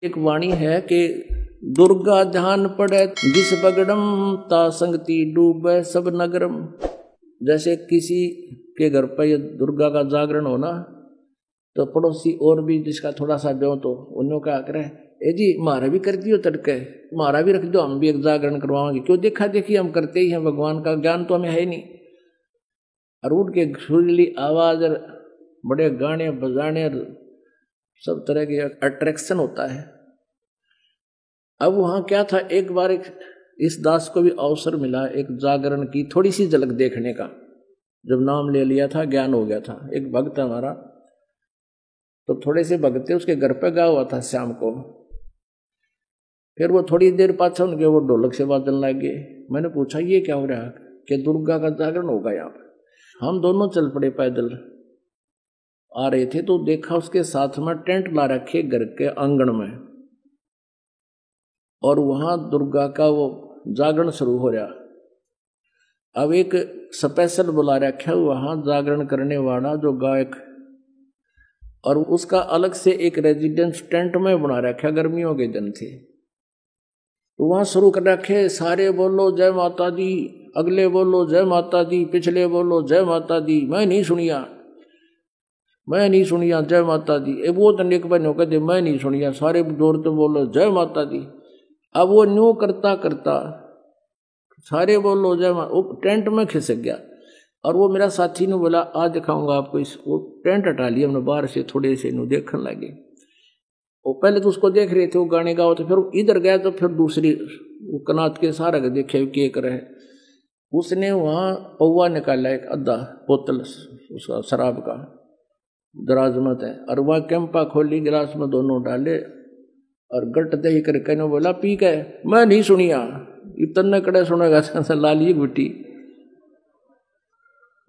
एक वाणी है कि दुर्गा ध्यान पड़े जिस बगड़म ता संगति डूबे सब नगरम। जैसे किसी के घर पर ये दुर्गा का जागरण होना तो पड़ोसी और भी जिसका थोड़ा सा ब्यो तो उन्होंने क्या करे, ए जी मारा भी कर दियो तड़के, मारा भी रख दो, हम भी एक जागरण करवाएंगे। क्यों देखा देखी हम करते ही हैं, भगवान का ज्ञान तो हमें है ही नहीं। और उनके सुरीली आवाज और बड़े गाने बजाने सब तरह के अट्रैक्शन होता है। अब वहां क्या था, एक बार इस दास को भी अवसर मिला एक जागरण की थोड़ी सी झलक देखने का। जब नाम ले लिया था, ज्ञान हो गया था। एक भक्त हमारा तो थोड़े से भगते उसके घर पे गया हुआ था शाम को। फिर वो थोड़ी देर पाछा उनके वो ढोलक से बाजन लग गए। मैंने पूछा ये क्या हो रहा है, कि दुर्गा का जागरण होगा यहाँ पर। हम दोनों चल पड़े, पैदल आ रहे थे तो देखा उसके साथ में टेंट ला रखे घर के आंगन में, और वहां दुर्गा का वो जागरण शुरू हो रहा। अब एक स्पेशल बुला रखा वहां जागरण करने वाला जो गायक, और उसका अलग से एक रेजिडेंस टेंट में बना रखा, गर्मियों के दिन थे। तो वहां शुरू कर रखे, सारे बोलो जय माता दी, अगले बोलो जय माता दी, पिछले बोलो जय माता दी। मैं नहीं सुनिया जय माता दी। वो तो एक बहनों कहते मैं नहीं सुनिया, सारे जोर तो बोलो जय माता दी। अब वो न्यू करता करता सारे बोलो जय माता, वो टेंट में खिसक गया। और वो मेरा साथी ने बोला आज दिखाऊंगा आपको। वो टेंट हटा लिया हमने बाहर से, थोड़े से नु देखने लगे। वो पहले तो उसको देख रहे थे, वो गाने गाओ, तो फिर इधर गया तो फिर दूसरी वो कनात के सारा के देखे क्या करे। उसने वहां पौवा निकाला, एक आधा बोतल उसका शराब का दराजमत है, और वह कैंपा खोली, गिलास में दोनों डाले और गट दही करके ने बोला पी के। मैं नहीं सुनिया, इतने कड़े सुनेगा लाली गुटी,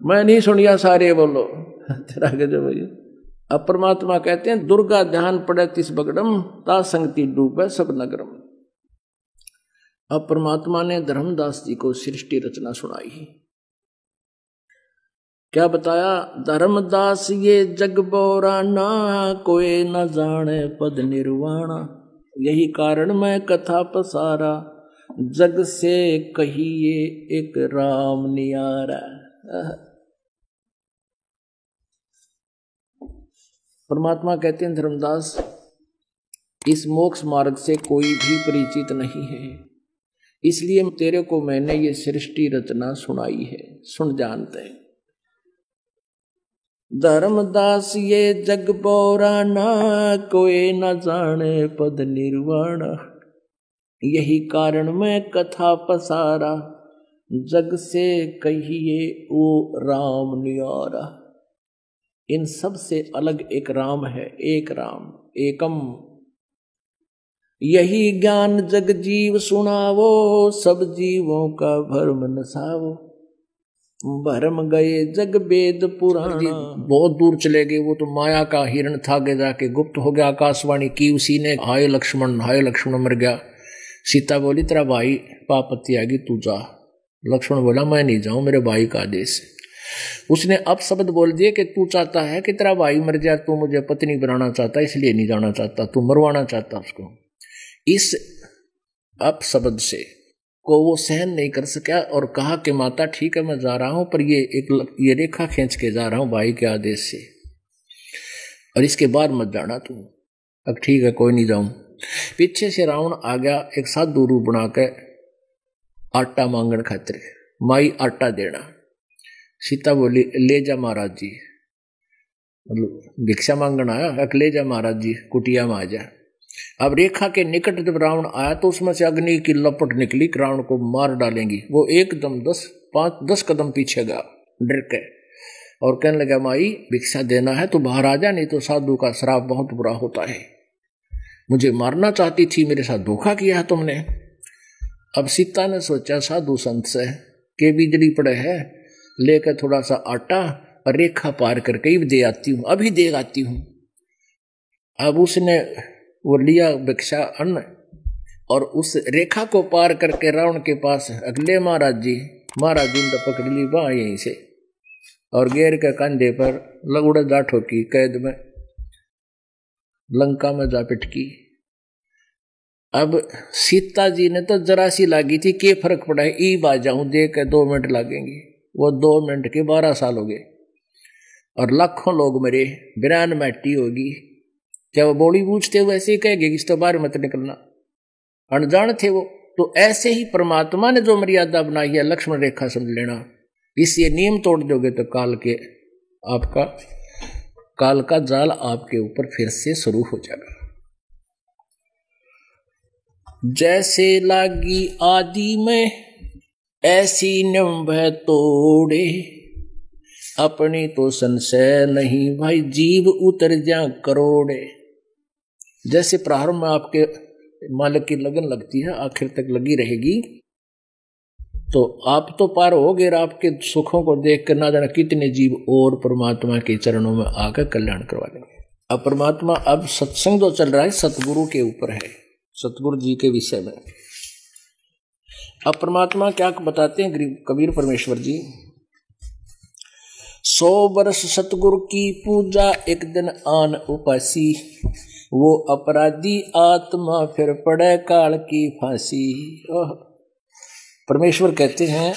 मैं नहीं सुनिया, सारे बोलो तेरा गजब भैया। अब परमात्मा कहते हैं दुर्गा ध्यान पड़े तिस बगड़म ता संगति डूबे सब नगरम। अब परमात्मा ने धर्मदास जी को सृष्टि रचना सुनाई। क्या बताया, धर्मदास ये जग बोराना, कोई न जाने पद निर्वाणा। यही कारण मैं कथा पसारा, जग से कहिए एक राम नियारा। परमात्मा कहते हैं धर्मदास इस मोक्ष मार्ग से कोई भी परिचित नहीं है, इसलिए तेरे को मैंने ये सृष्टि रचना सुनाई है, सुन जानते हैं। धर्मदास ये जग बोराना, कोई न जाने पद निर्वाणा। यही कारण मैं कथा पसारा, जग से कहिए वो राम नियारा। इन सब से अलग एक राम है, एक राम एकम। यही ज्ञान जग जीव सुनावो, सब जीवों का भरम नसावो। भरम गए जग वेद पुराण। बहुत दूर चले गए, वो तो माया का हिरण था, आगे जाके गुप्त हो गया। आकाशवाणी की उसी ने, हाय लक्ष्मण मर गया। सीता बोली तेरा भाई पापत्ती आएगी तू जा। लक्ष्मण बोला मैं नहीं जाऊं, मेरे भाई का आदेश है। उसने अब शब्द बोल दिए कि तू चाहता है कि तेरा भाई मर जाए, तू मुझे पत्नी बनाना चाहता, इसलिए नहीं जाना चाहता, तू मरवाना चाहता उसको। इस अब शब्द से को वो सहन नहीं कर सका और कहा कि माता ठीक है मैं जा रहा हूं, पर ये रेखा खींच के जा रहा हूं भाई के आदेश से, और इसके बाद मत जाना तू। अब ठीक है कोई नहीं जाऊं। पीछे से रावण आ गया, एक साधु रूप बना के आटा मांगण खातिर, माई आटा देना। सीता बोली ले जा महाराज जी, मतलब भिक्षा मांगण आया, ले जा महाराज जी कुटिया में आ जा। अब रेखा के निकट जब रावण आया तो उसमें से अग्नि की लपट निकली, रावण को मार डालेंगी। वो एकदम 10 कदम पीछे गया डर के, और कहने लगा माई भिक्षा देना है तो बाहर आ जा, नहीं तो साधु का श्राप बहुत बुरा होता है। मुझे मारना चाहती थी, मेरे साथ धोखा किया है तुमने। अब सीता ने सोचा साधु संत से के बिजली पड़े है, लेकर थोड़ा सा आटा और रेखा पार करके ही दे आती हूँ, अभी दे आती हूँ। अब उसने वो लिया भिक्षा अन्न, और उस रेखा को पार करके रावण के पास अगले महाराज जी ने पकड़ ली वहां यहीं से, और गेर के कंधे पर लगुड़ जा ठोकी, कैद में लंका में जा पिटकी। अब सीता जी ने तो जरा सी लागी थी, के फर्क पड़ा है, ई बाज जाऊं देख के 2 मिनट लगेंगे, वो 2 मिनट के 12 साल हो गए और लाखों लोग मरे, बिरान मैटी होगी। क्या वो बोली पूछते हुए ऐसे ही कहेंगे कि इस तो बाहर मत निकलना, अनजान थे वो। तो ऐसे ही परमात्मा ने जो मर्यादा बनाई है, लक्ष्मण रेखा समझ लेना, इस ये नियम तोड़ दोगे तो काल का जाल आपके ऊपर फिर से शुरू हो जाएगा। जैसे लागी आदि में ऐसी निम्ब तोड़े, अपनी तो संशय नहीं भाई जीव उतर जा करोड़े। जैसे प्रारंभ में आपके मालिक की लगन लगती है, आखिर तक लगी रहेगी, तो आप तो पार हो गए, आपके सुखों को देख कर ना जाना कितने जीव और परमात्मा के चरणों में आकर कल्याण करवा देंगे। अब परमात्मा, अब सत्संग जो चल रहा है सतगुरु के ऊपर है, सतगुरु जी के विषय में। अब परमात्मा क्या बताते हैं कबीर परमेश्वर जी, 100 वर्ष सतगुरु की पूजा, एक दिन आन उपासी, वो अपराधी आत्मा फिर पड़े काल की फांसी। परमेश्वर कहते हैं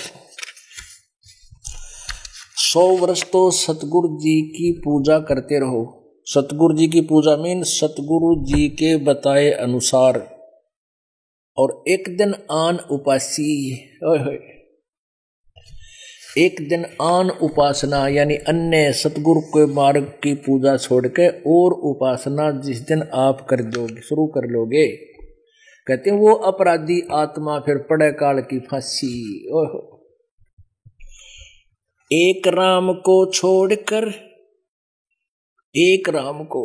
100 वर्ष तो सतगुरु जी की पूजा करते रहो। सतगुरु जी की पूजा मीन सतगुरु जी के बताए अनुसार, और एक दिन आन उपासी, एक दिन आन उपासना यानी अन्य सतगुरु के मार्ग की पूजा छोड़ के और उपासना जिस दिन आप कर दोगे, शुरू कर लोगे, कहते हैं वो अपराधी आत्मा फिर पड़े काल की फांसी। एक राम को छोड़कर, एक राम को,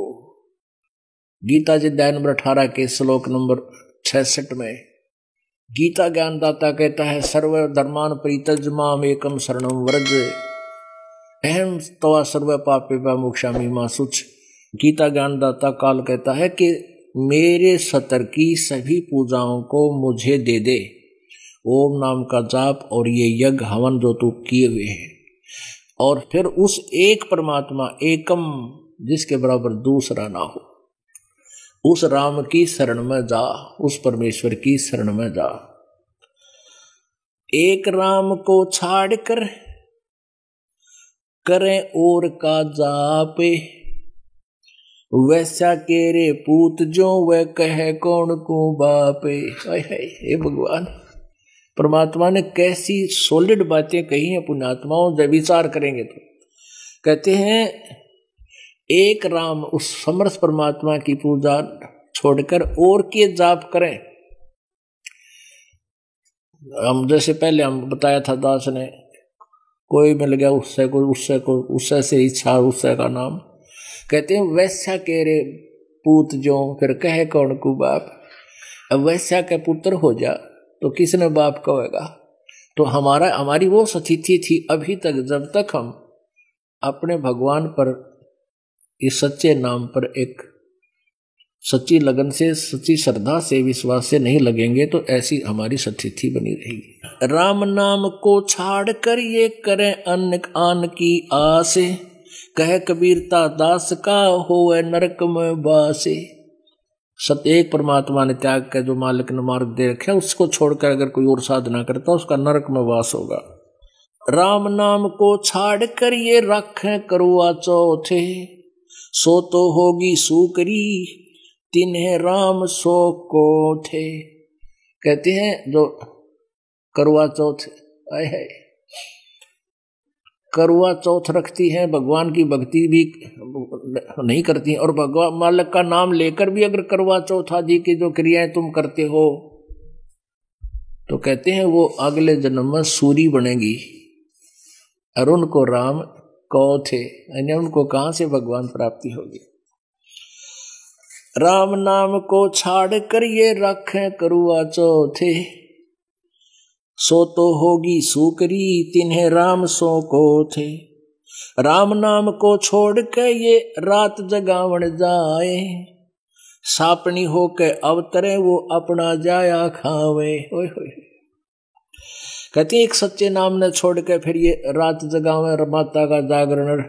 गीता जी अध्याय नंबर 18 के श्लोक नंबर 66 में गीता ज्ञानदाता कहता है, सर्व धर्मान परित्यज्य माम एकम शरणम व्रज, अहम तवा सर्व पापे मोक्षामि मा शुच। गीता ज्ञानदाता काल कहता है कि मेरे सतर की सभी पूजाओं को मुझे दे दे, ओम नाम का जाप और ये यज्ञ हवन जो तू किए हुए हैं, और फिर उस एक परमात्मा एकम जिसके बराबर दूसरा ना हो, उस राम की शरण में जा, उस परमेश्वर की शरण में जा। एक राम को छाड़ कर करें और का जापे, वैसा के रे पूत जो वह कहे कौन को बापे। हे भगवान, परमात्मा ने कैसी सॉलिड बातें कही हैं पुण्यात्माओं, जब विचार करेंगे तो। कहते हैं एक राम, उस समर्थ परमात्मा की पूजा छोड़कर और के जाप करें। हम जैसे पहले हम बताया था, दास ने कोई मिल गया उससे, कोई उससे, कोई उससे से इच्छा, उससे का नाम। कहते हैं वैश्या के रे पूत जो फिर कहे कौन को बाप। अब वैश्या के पुत्र हो जा तो किसने बाप कहेगा। तो हमारी वो स्थिति थी अभी तक, जब तक हम अपने भगवान पर, इस सच्चे नाम पर एक सच्ची लगन से, सच्ची श्रद्धा से, विश्वास से नहीं लगेंगे, तो ऐसी हमारी स्थिति बनी रहेगी। राम नाम को छाड़ कर ये करें अन्न आन की आस, कह कबीरता दास का होवे नरक में बासे। सत्य एक परमात्मा ने त्याग कर जो मालिक ने मार्ग दे रखा, उसको छोड़कर अगर कोई और साधना करता उसका नरक में वास होगा। राम नाम को छाड़ कर ये रखें करुआ चौथे, सो तो होगी सूकरी तिन्हें राम सो को थे। कहते हैं जो करुआ चौथ है, करुआ चौथ रखती है, भगवान की भक्ति भी नहीं करती, और भगवान मालिक का नाम लेकर भी अगर करुआ चौथ आदि की जो क्रियाएं तुम करते हो, तो कहते हैं वो अगले जन्म में सूरी बनेगी, और उनको राम को थे, यानी उनको कहां से भगवान प्राप्ति होगी। राम नाम को छाड़ कर ये रखें करुआ चौथे, सो तो होगी सूकरी तिन्हें राम सो को थे। राम नाम को छोड़ के ये रात जगावण जाए, सापनी होके अवतरे वो अपना जाया खावे। ओए होए, कहते एक सच्चे नाम ने छोड़ के फिर ये रात जगावे, माता का जागरण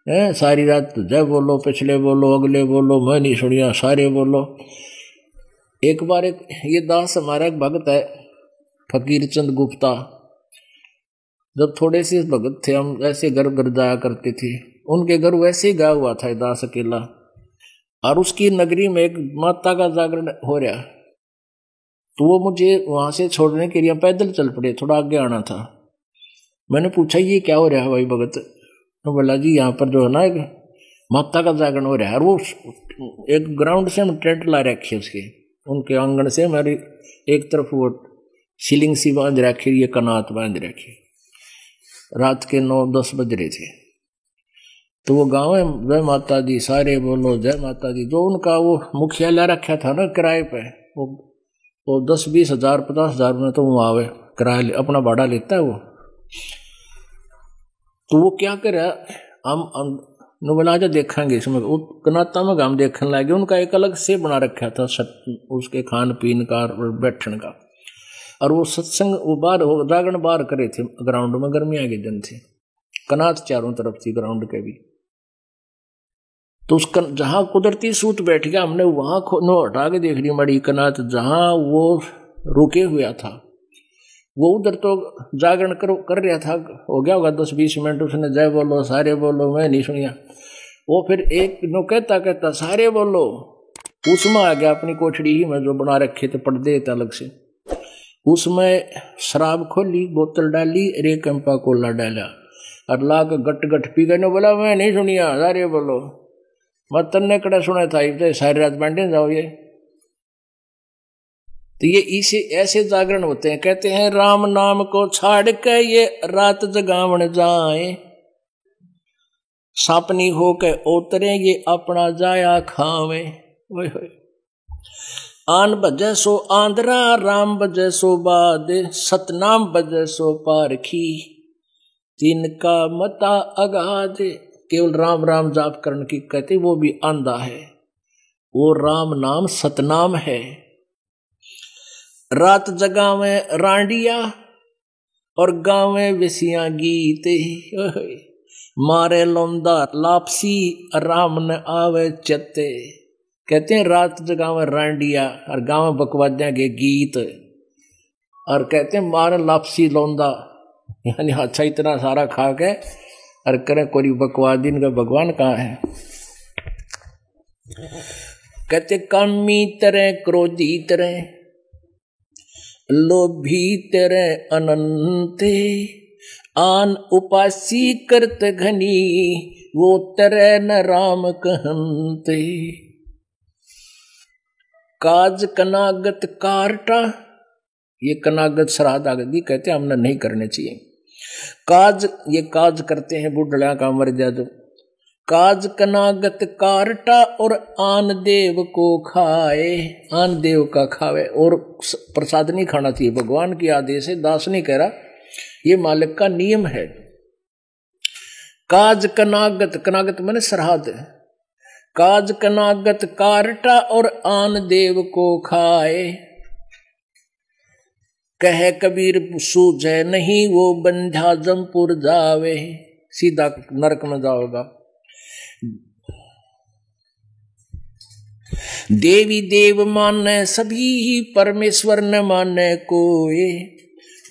है, सारी रात जय बोलो, पिछले बोलो, अगले बोलो, मैं नहीं सुनिया, सारे बोलो। एक बार ये दास हमारा एक भगत है फकीर चंद गुप्ता, जब थोड़े से भगत थे हम ऐसे घर घर जाया करते थे, उनके घर वैसे ही गया हुआ था दास अकेला, और उसकी नगरी में एक माता का जागरण हो रहा, तो वो मुझे वहां से छोड़ने के लिए पैदल चल पड़े, थोड़ा आगे आना था। मैंने पूछा ये क्या हो रहा है भाई भगत? तो बोला जी यहाँ पर जो है ना एक माता का जागरण हो रहा है, और वो एक ग्राउंड से हम टेंट ला रखे उसके, उनके आंगन से हमारी एक तरफ वो सीलिंग सी बांध रखी, ये कनात बांध रखी, रात के 9-10 बज रहे थे। तो वो गाँव में जय माता दी सारे बोलो जय माता दी, जो उनका वो मुखियालय रखा था ना किराए पे, वो 10-20 हजार 50 हजार में तो वो आवे किराया अपना भाड़ा लेता है वो। तो वो क्या करे, हम बोला जा देखेंगे इसमें, कनाता में हम देखने लगे, उनका एक अलग से बना रखा था उसके खान पीन का और बैठने का, और वो सत्संग वो बाहर जागरण बाहर करे थे ग्राउंड में, गर्मियां के दिन थे, कनात चारों तरफ थी ग्राउंड के भी। तो उस जहां कुदरती सूत बैठ गया, हमने वहां हटा के देख ली मड़ी कनात, जहां वो रुके हुआ था, वो उधर तो जागरण कर रहा था, हो गया होगा 10-20 मिनट, उसने जय बोलो सारे बोलो, मैं नहीं सुनिया। वो फिर एक नो कहता सारे बोलो, उसमें आ गया अपनी कोठड़ी ही में जो बना रखे थे पर्दे थे अलग से, उसमें शराब खोली, बोतल डाली, एक कैंपा कोला डाला, और ला के गट गट पी गए। बोला मैं नहीं सुनिया सारे बोलो, मत तन्ने कड़ा सुना था, सारी रात बांटे जाओ ये। तो ये इसे ऐसे जागरण होते हैं। कहते हैं राम नाम को छाड़ के ये रात जगावण जाए, सापनी हो के उतरे ये अपना जाया खावे। आन बजे सो आंध्रा राम बजे सो बाद, सतनाम बजे सो पारखी, तिनका मता अगाध। केवल राम राम जाप करने की कहते वो भी आंधा है, वो राम नाम सतनाम है। रात जगावे रांडिया और गावे विसिया गीत, मारे लौंदा लापसी राम न आवे चते। कहते हैं रात जगावे रांडिया और गावे बकवादिया के गीत, और कहते हैं मारे लापसी लौंदा, यानी अच्छा इतना सारा खा के और करे कोई बकवादी का भगवान कहाँ है। कहते कामी तरह क्रोधी तरह लोभी तेरे अनंते, आन उपासी करत घनी वो तेरे न राम कहंते। काज कनागत कारटा, ये कनागत श्राद्ध आदि कहते हैं हमने नहीं करने चाहिए। काज ये काज करते हैं बुढ़ड़ा का मर जा जो, काज कनागत कारटा और आन देव को खाए, आन देव का खावे। और प्रसाद नहीं खाना चाहिए, भगवान की आदेश है, दास नहीं कह रहा, ये मालिक का नियम है। काज कनागत, कनागत माने श्राद्ध, काज कनागत कारटा और आन देव को खाए। कहे कबीर सूझे नहीं वो बंध्या जमपुर जावे, सीधा नरक में जाओगा। देवी देव माने सभी परमेश्वर न माने कोई,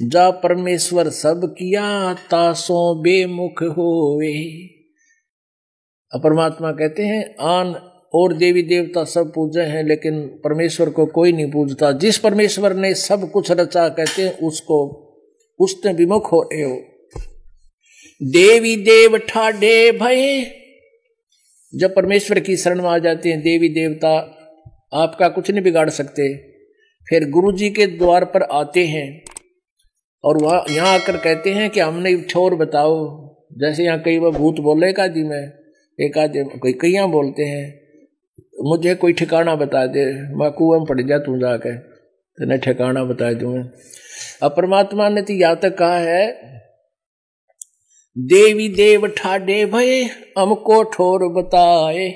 जा परमेश्वर सब किया तासों बेमुख होए। परमात्मा कहते हैं आन और देवी देवता सब पूजे हैं, लेकिन परमेश्वर को कोई नहीं पूजता। जिस परमेश्वर ने सब कुछ रचा कहते हैं उसको उसने विमुख हो। देवी देव ठाडे भय, जब परमेश्वर की शरण में आ जाते हैं देवी देवता आपका कुछ नहीं बिगाड़ सकते। फिर गुरु जी के द्वार पर आते हैं और वहाँ यहाँ आकर कहते हैं कि हमने छोर बताओ। जैसे यहाँ कई बार भूत बोले का जी में एक आधे कोई कईया बोलते हैं, मुझे कोई ठिकाना बता दे, मैं कुएं में पड़ जा तू जाके, तेने ठिकाना बता दूँ। अब परमात्मा ने तो यहाँ तक कहा है देवी देव ठाडे भय हमको ठोर बताए।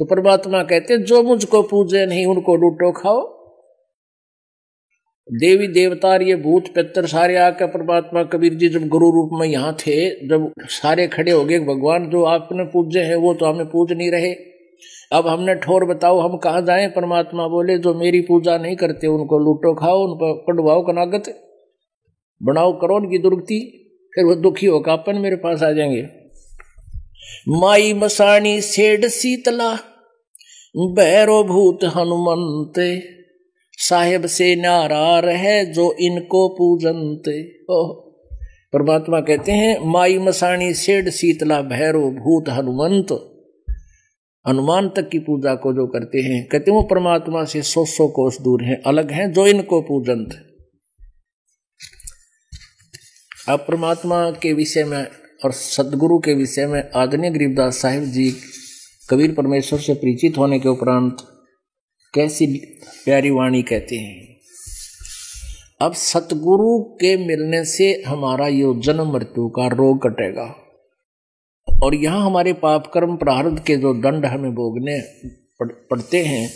तो परमात्मा कहते जो मुझको पूजे नहीं उनको लूटो खाओ। देवी देवता ये भूत पितर सारे आकर परमात्मा कबीर जी जब गुरु रूप में यहाँ थे, जब सारे खड़े हो गए भगवान जो आपने पूजे हैं वो तो हमें पूज नहीं रहे, अब हमने ठोर बताओ हम कहाँ जाएं। परमात्मा बोले जो मेरी पूजा नहीं करते उनको लूटो खाओ, उन पर कटवाओ कनागत, बनाओ करो उनकी दुर्गति, फिर वो दुखी होकर अपन मेरे पास आ जाएंगे। माई मसाणी सेठ शीतला भैरो भूत हनुमंत, साहेब से नारार है जो इनको पूजनते। परमात्मा कहते हैं माई मसाणी सेठ शीतला भैरो भूत हनुमंत, हनुमान तक की पूजा को जो करते हैं, कहते हैं वो परमात्मा से 100 कोस दूर हैं, अलग हैं, जो इनको पूजनते। अब परमात्मा के विषय में और सदगुरु के विषय में आदरणीय गरीबदास साहिब जी कबीर परमेश्वर से परिचित होने के उपरांत कैसी प्यारी वाणी कहते हैं। अब सतगुरु के मिलने से हमारा ये जन्म मृत्यु का रोग कटेगा, और यहाँ हमारे पाप कर्म प्रारब्ध के जो दंड हमें भोगने पड़ते हैं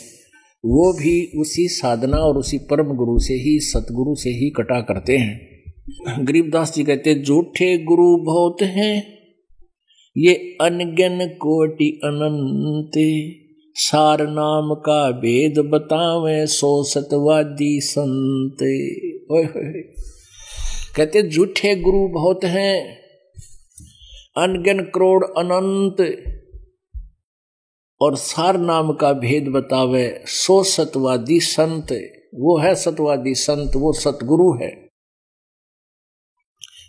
वो भी उसी साधना और उसी परम गुरु से ही, सतगुरु से ही कटा करते हैं। गरीबदास जी कहते झूठे गुरु बहुत हैं ये अनगिन कोटि अनंत, सार नाम का भेद बतावे सो सतवादी संत। कहते झूठे गुरु बहुत हैं, अनगिन करोड़ अनंत, और सार नाम का भेद बतावे सो सतवादी संत। वो है सतवादी संत, वो सतगुरु है।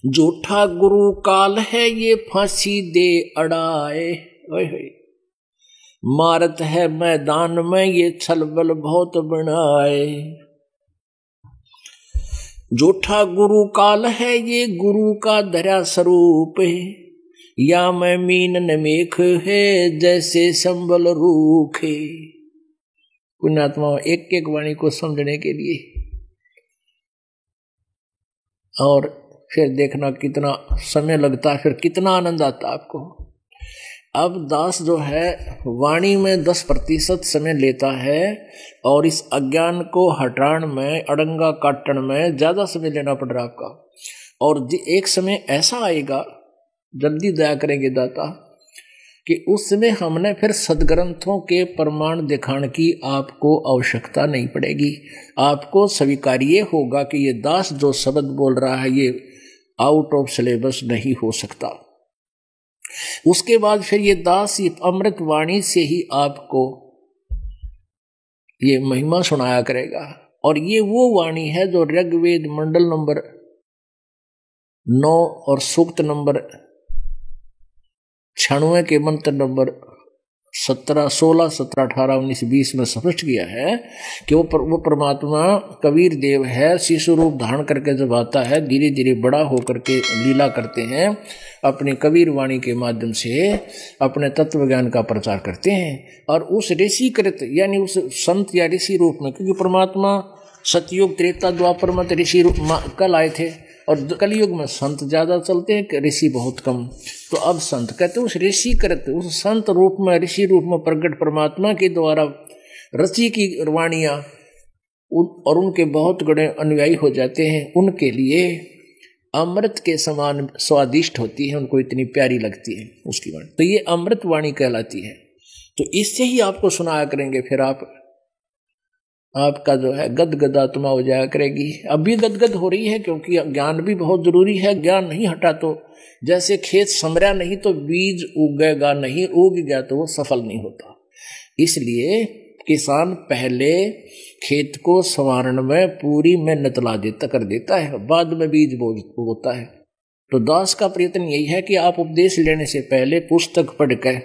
झूठा गुरु काल है ये फांसी दे अड़ाए, मारत है मैदान में ये छलबल बहुत बनाए। झूठा गुरु काल है ये गुरु का धरा स्वरूप, या मैं मीन नमेख है जैसे संबल रूखे। पुण्यात्मा एक एक वाणी को समझने के लिए, और फिर देखना कितना समय लगता है, फिर कितना आनंद आता आपको। अब दास जो है वाणी में 10% समय लेता है, और इस अज्ञान को हटाने में, अड़ंगा काटने में ज्यादा समय लेना पड़ रहा आपका। और एक समय ऐसा आएगा, जल्दी दया करेंगे दाता, कि उस समय हमने फिर सदग्रंथों के प्रमाण दिखाने की आपको आवश्यकता नहीं पड़ेगी। आपको स्वीकार्य होगा कि ये दास जो शब्द बोल रहा है ये आउट ऑफ सिलेबस नहीं हो सकता। उसके बाद फिर ये दास ये अमृत वाणी से ही आपको ये महिमा सुनाया करेगा। और ये वो वाणी है जो ऋग्वेद मंडल नंबर 9 और सूक्त नंबर 96 के मंत्र नंबर 16, 17, 18, 19, 20 में स्पष्ट किया है कि वो परमात्मा कबीर देव है। शिशु रूप धारण करके जब आता है, धीरे धीरे बड़ा होकर के लीला करते हैं, अपनी कबीर वाणी के माध्यम से अपने तत्व ज्ञान का प्रचार करते हैं। और उस ऋषिकृत यानी उस संत या ऋषि रूप में, क्योंकि परमात्मा सतयुग त्रेता द्वापर में ऋषि रूप कल आए थे, और कलयुग में संत ज्यादा चलते हैं, ऋषि बहुत कम। तो अब संत कहते उस ऋषि करते उस संत रूप में, ऋषि रूप में प्रकट परमात्मा के द्वारा रची की वाणियां और उनके बहुत बड़े अनुयायी हो जाते हैं, उनके लिए अमृत के समान स्वादिष्ट होती है, उनको इतनी प्यारी लगती है उसकी वाणी। तो ये अमृत वाणी कहलाती है। तो इससे ही आपको सुनाया करेंगे, फिर आपका जो है गदगद आत्मा हो जाया करेगी। अब भी गदगद हो रही है, क्योंकि ज्ञान भी बहुत जरूरी है। ज्ञान नहीं हटा तो, जैसे खेत समरा नहीं तो बीज उगेगा नहीं, उग गया तो वो सफल नहीं होता। इसलिए किसान पहले खेत को संवारण में पूरी मेहनत कर देता है, बाद में बीज बोता है। तो दास का प्रयत्न यही है कि आप उपदेश लेने से पहले पुस्तक पढ़कर,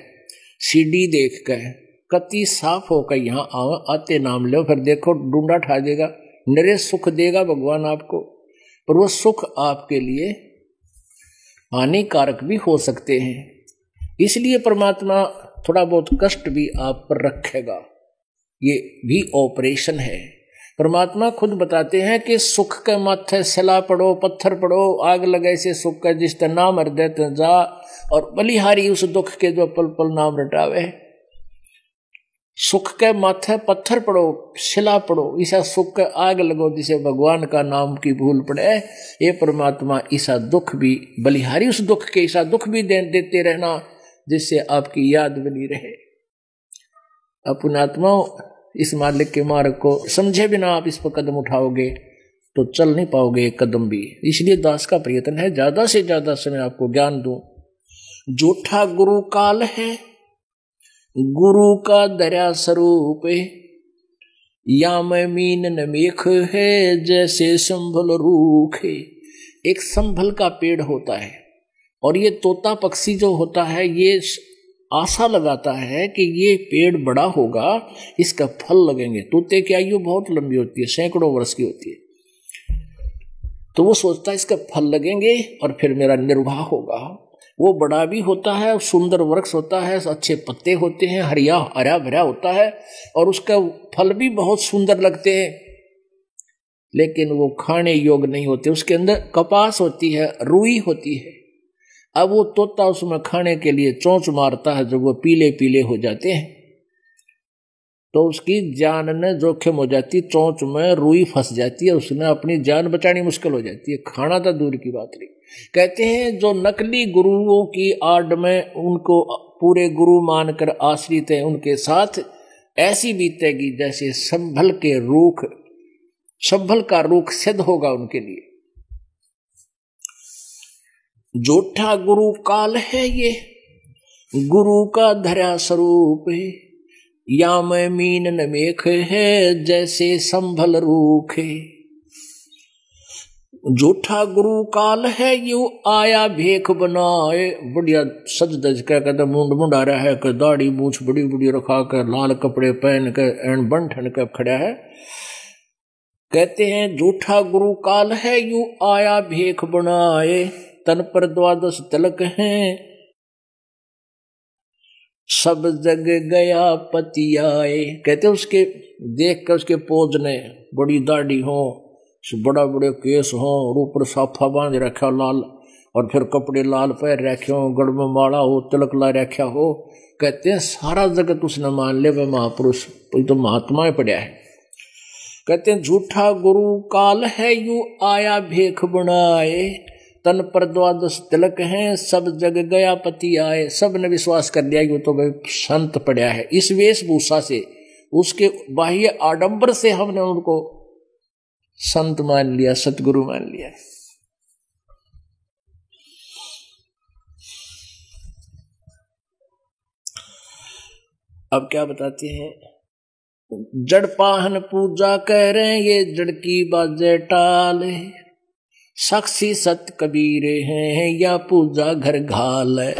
सीडी देखकर, कति साफ होकर यहाँ आते नाम लो, फिर देखो डूंडा ठा देगा, निरे सुख देगा भगवान आपको। पर वो सुख आपके लिए हानिकारक भी हो सकते हैं, इसलिए परमात्मा थोड़ा बहुत कष्ट भी आप पर रखेगा। ये भी ऑपरेशन है। परमात्मा खुद बताते हैं कि सुख के माथे सला पड़ो, पत्थर पड़ो, आग लगे से सुख का जिस नाम हृदय जा, और बलिहारी उस दुख के जो पल पल नाम रटावे। सुख के माथे पत्थर पड़ो, शिला पड़ो, ऐसा सुख के आग लगो जिसे भगवान का नाम की भूल पड़े। ये परमात्मा ऐसा दुख भी, बलिहारी उस दुख के ऐसा दुख भी देते रहना जिससे आपकी याद बनी रहे। अपने आत्मा इस मालिक के मार्ग को समझे बिना आप इस पर कदम उठाओगे तो चल नहीं पाओगे एक कदम भी। इसलिए दास का प्रयत्न है ज्यादा से ज्यादा समय आपको ज्ञान दूं। झूठा गुरु काल है, गुरु का दरिया स्वरूप, या मैं मीन न मेख है, जैसे संभल रूख है। एक संभल का पेड़ होता है और ये तोता पक्षी जो होता है ये आशा लगाता है कि ये पेड़ बड़ा होगा, इसका फल लगेंगे। तोते की आयु बहुत लंबी होती है, सैकड़ों वर्ष की होती है। तो वो सोचता है इसका फल लगेंगे और फिर मेरा निर्वाह होगा। वो बड़ा भी होता है, सुंदर वृक्ष होता है, अच्छे पत्ते होते हैं, हरा भरा होता है और उसका फल भी बहुत सुंदर लगते हैं, लेकिन वो खाने योग्य नहीं होते। उसके अंदर कपास होती है, रुई होती है। अब वो तोता उसमें खाने के लिए चोंच मारता है, जब वो पीले पीले हो जाते हैं तो उसकी जान ने जोखिम हो जाती, चोंच में रुई फंस जाती है, उसने अपनी जान बचानी मुश्किल हो जाती है। खाना तो दूर की बात नहीं। कहते हैं जो नकली गुरुओं की आड़ में उनको पूरे गुरु मानकर आश्रित है, उनके साथ ऐसी बीतेगी जैसे संभल का रूख सिद्ध होगा उनके लिए। झूठा गुरु काल है ये, गुरु का धरा स्वरूप है, या मैं मीन न मेख है, जैसे संभल रूख है। झूठा गुरु काल है, यू आया भेख बनाए। बढ़िया सज दज के कहते मुंड मुंडा रहा है, कि दाढ़ी मूछ बड़ी बड़ी रखा कर, लाल कपड़े पहन के एन बन ठन के खड़ा है। कहते हैं झूठा गुरु काल है, यू आया भेख बनाए, तन पर 12 तिलक हैं, सब जग गया पति आए। कहते उसके देख कर उसके पोज ने बड़ी दाढ़ी हो, बड़ा बड़े केस हो, और ऊपर साफा बांध रखा लाल, और फिर कपड़े लाल पहन रखे हो, गड़ में माला हो, तिलक ला रखा हो। कहते हैं सारा जगत उसने मान ले वह महापुरुष तो महात्मा पड़ा है। कहते हैं झूठा गुरु काल है, यू आया भेख बनाए, तन पर 12 तिलक हैं, सब जग गया पति आए। सब ने विश्वास कर लिया कि वो तो भाई संत पड़ा है। इस वेशभूषा से, उसके बाह्य आडंबर से हमने उनको संत मान लिया, सतगुरु मान लिया। अब क्या बताते हैं, जड़ पाहन पूजा कह रहे, ये जड़ की बाजे टाल, साक्षी सत कबीरे हैं, या पूजा घर घाल है।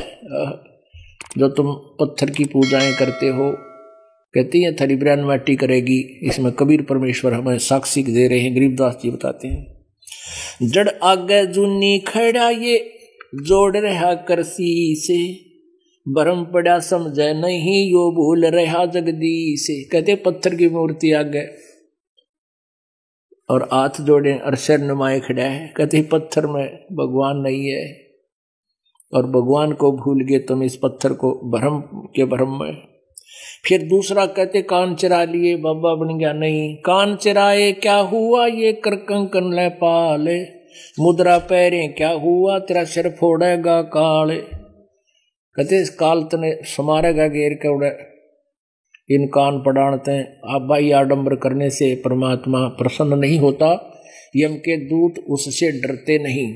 जो तुम पत्थर की पूजाएं करते हो, कहती है थरी ब्रैन माटी करेगी, इसमें कबीर परमेश्वर हमें साक्षी दे रहे हैं। गरीबदास जी बताते हैं, जड़ आगे जूनी खड़ा, ये जोड़ रहा करसी से, भरम पड़ा समझे नहीं, यो भूल रहा जगदीश से। कहते पत्थर की मूर्ति आगे और हाथ जोड़े और सिर नुमाए खड़ा है। कहते पत्थर में भगवान नहीं है, और भगवान को भूल गए तुम इस पत्थर को भ्रम के भ्रम में। फिर दूसरा कहते कान चरा लिए, बाबा बन गया नहीं। कान चराए क्या हुआ, ये कर कंकन ले पाले, मुद्रा पैरे क्या हुआ, तेरा सिर फोड़ेगा काल। कहते इस काल तने समारेगा घेर के उड़े, इन कान पड़ाणते। आप भाई आडंबर करने से परमात्मा प्रसन्न नहीं होता। यम के दूत उससे डरते नहीं,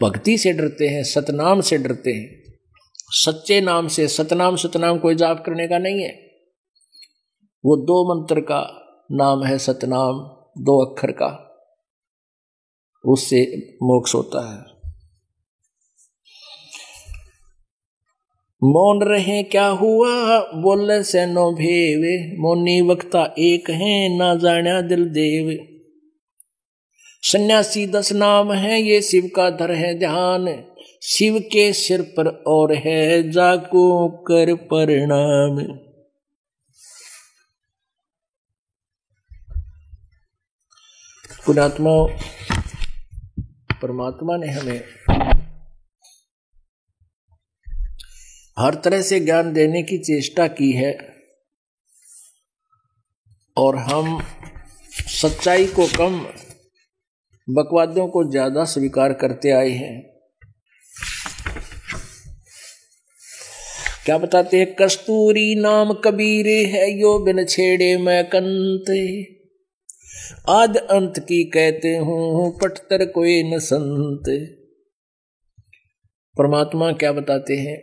भक्ति से डरते हैं, सतनाम से डरते हैं। सच्चे नाम से, सतनाम सतनाम कोई जाप करने का नहीं है, वो 2 मंत्र का नाम है सतनाम, 2 अक्षर का, उससे मोक्ष होता है। मौन रहे क्या हुआ, बोले से नो भेवे, मौनी वक्ता एक है, ना जाना दिल देव। सन्यासी 10 नाम है, ये शिव का धर है ध्यान, शिव के सिर पर और है, जाको कर प्रणाम। पुण्यात्मा, परमात्मा ने हमें हर तरह से ज्ञान देने की चेष्टा की है, और हम सच्चाई को कम, बकवादों को ज्यादा स्वीकार करते आए हैं। क्या बताते हैं? कस्तूरी नाम कबीर है, यो बिन छेड़े मैं कंत, आद अंत की कहते हूँ पटतर कोई न संत। परमात्मा क्या बताते हैं?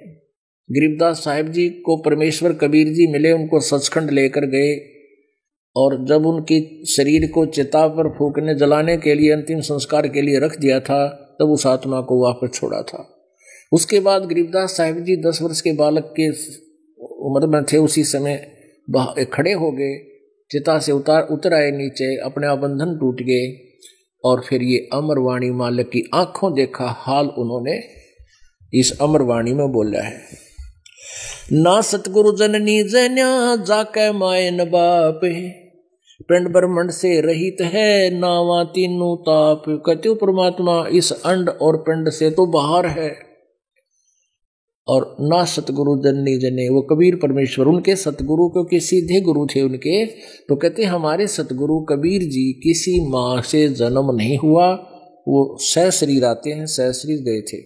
गरीबदास साहिब जी को परमेश्वर कबीर जी मिले, उनको सचखंड लेकर गए, और जब उनकी शरीर को चिता पर फूकने जलाने के लिए अंतिम संस्कार के लिए रख दिया था, तब उस आत्मा को वापस छोड़ा था। उसके बाद गरीबदास साहिब जी 10 वर्ष के बालक के उम्र में थे, उसी समय खड़े हो गए, चिता से उतर आए नीचे, अपने आप बंधन टूट गए, और फिर ये अमरवाणी मालिक की आंखों देखा हाल उन्होंने इस अमरवाणी में बोला है। ना सतगुरु जननी जन्या जाके मायन बाप, पिंड ब्रह्मंड से रहित है नावा तीनों ताप। कहते हो परमात्मा इस अंड और पिंड से तो बाहर है। और ना सतगुरु जननी जने, वो कबीर परमेश्वर, उनके सतगुरु क्योंकि सीधे गुरु थे उनके, तो कहते हमारे सतगुरु कबीर जी किसी माँ से जन्म नहीं हुआ, वो सहशरीर आते हैं, सहशरीर गए थे।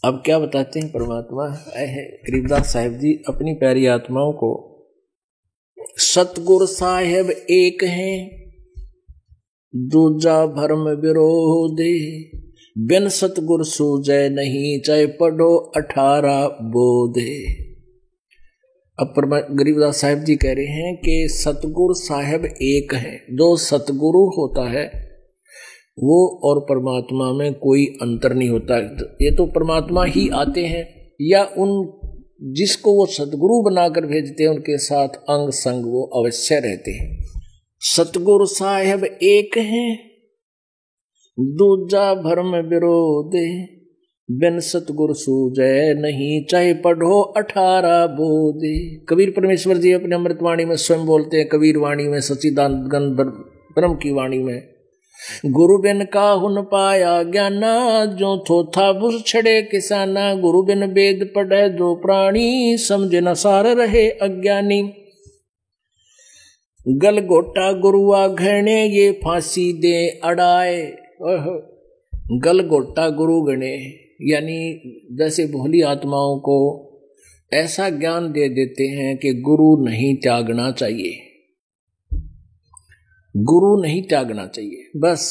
अब क्या बताते हैं परमात्मा? गरीबदास साहिब जी अपनी प्यारी आत्माओं को, सतगुरु साहेब एक हैं दूजा भरम विरोधे, बिन सतगुर सूझे नहीं चाहे पढ़ो 18 बोधे। अब गरीबदास साहिब जी कह रहे हैं कि सतगुरु साहेब एक है। जो सतगुरु होता है वो और परमात्मा में कोई अंतर नहीं होता। ये तो परमात्मा ही आते हैं, या उन जिसको वो सतगुरु बनाकर भेजते हैं उनके साथ अंग संग वो अवश्य रहते हैं। सतगुरु साहेब एक हैं दूजा भरम विरोधे, बिन सतगुरु सूझे नहीं चाहे पढ़ो 18 बोधे। कबीर परमेश्वर जी अपने अमृतवाणी में स्वयं बोलते हैं, कबीर वाणी में, सच्चिदानंद ब्रह्म की वाणी में, गुरु बिन काहुन पाया ज्ञाना, जो थोथा बुझ छड़े किसाना, गुरु बिन वेद पढ़े जो प्राणी, समझे न सार रहे अज्ञानी। गल गोटा गुरुआ घने ये फांसी दे अड़ाए। गल गोटा गुरु गणे, यानी जैसे भोली आत्माओं को ऐसा ज्ञान दे देते हैं कि गुरु नहीं त्यागना चाहिए, गुरु नहीं त्यागना चाहिए। बस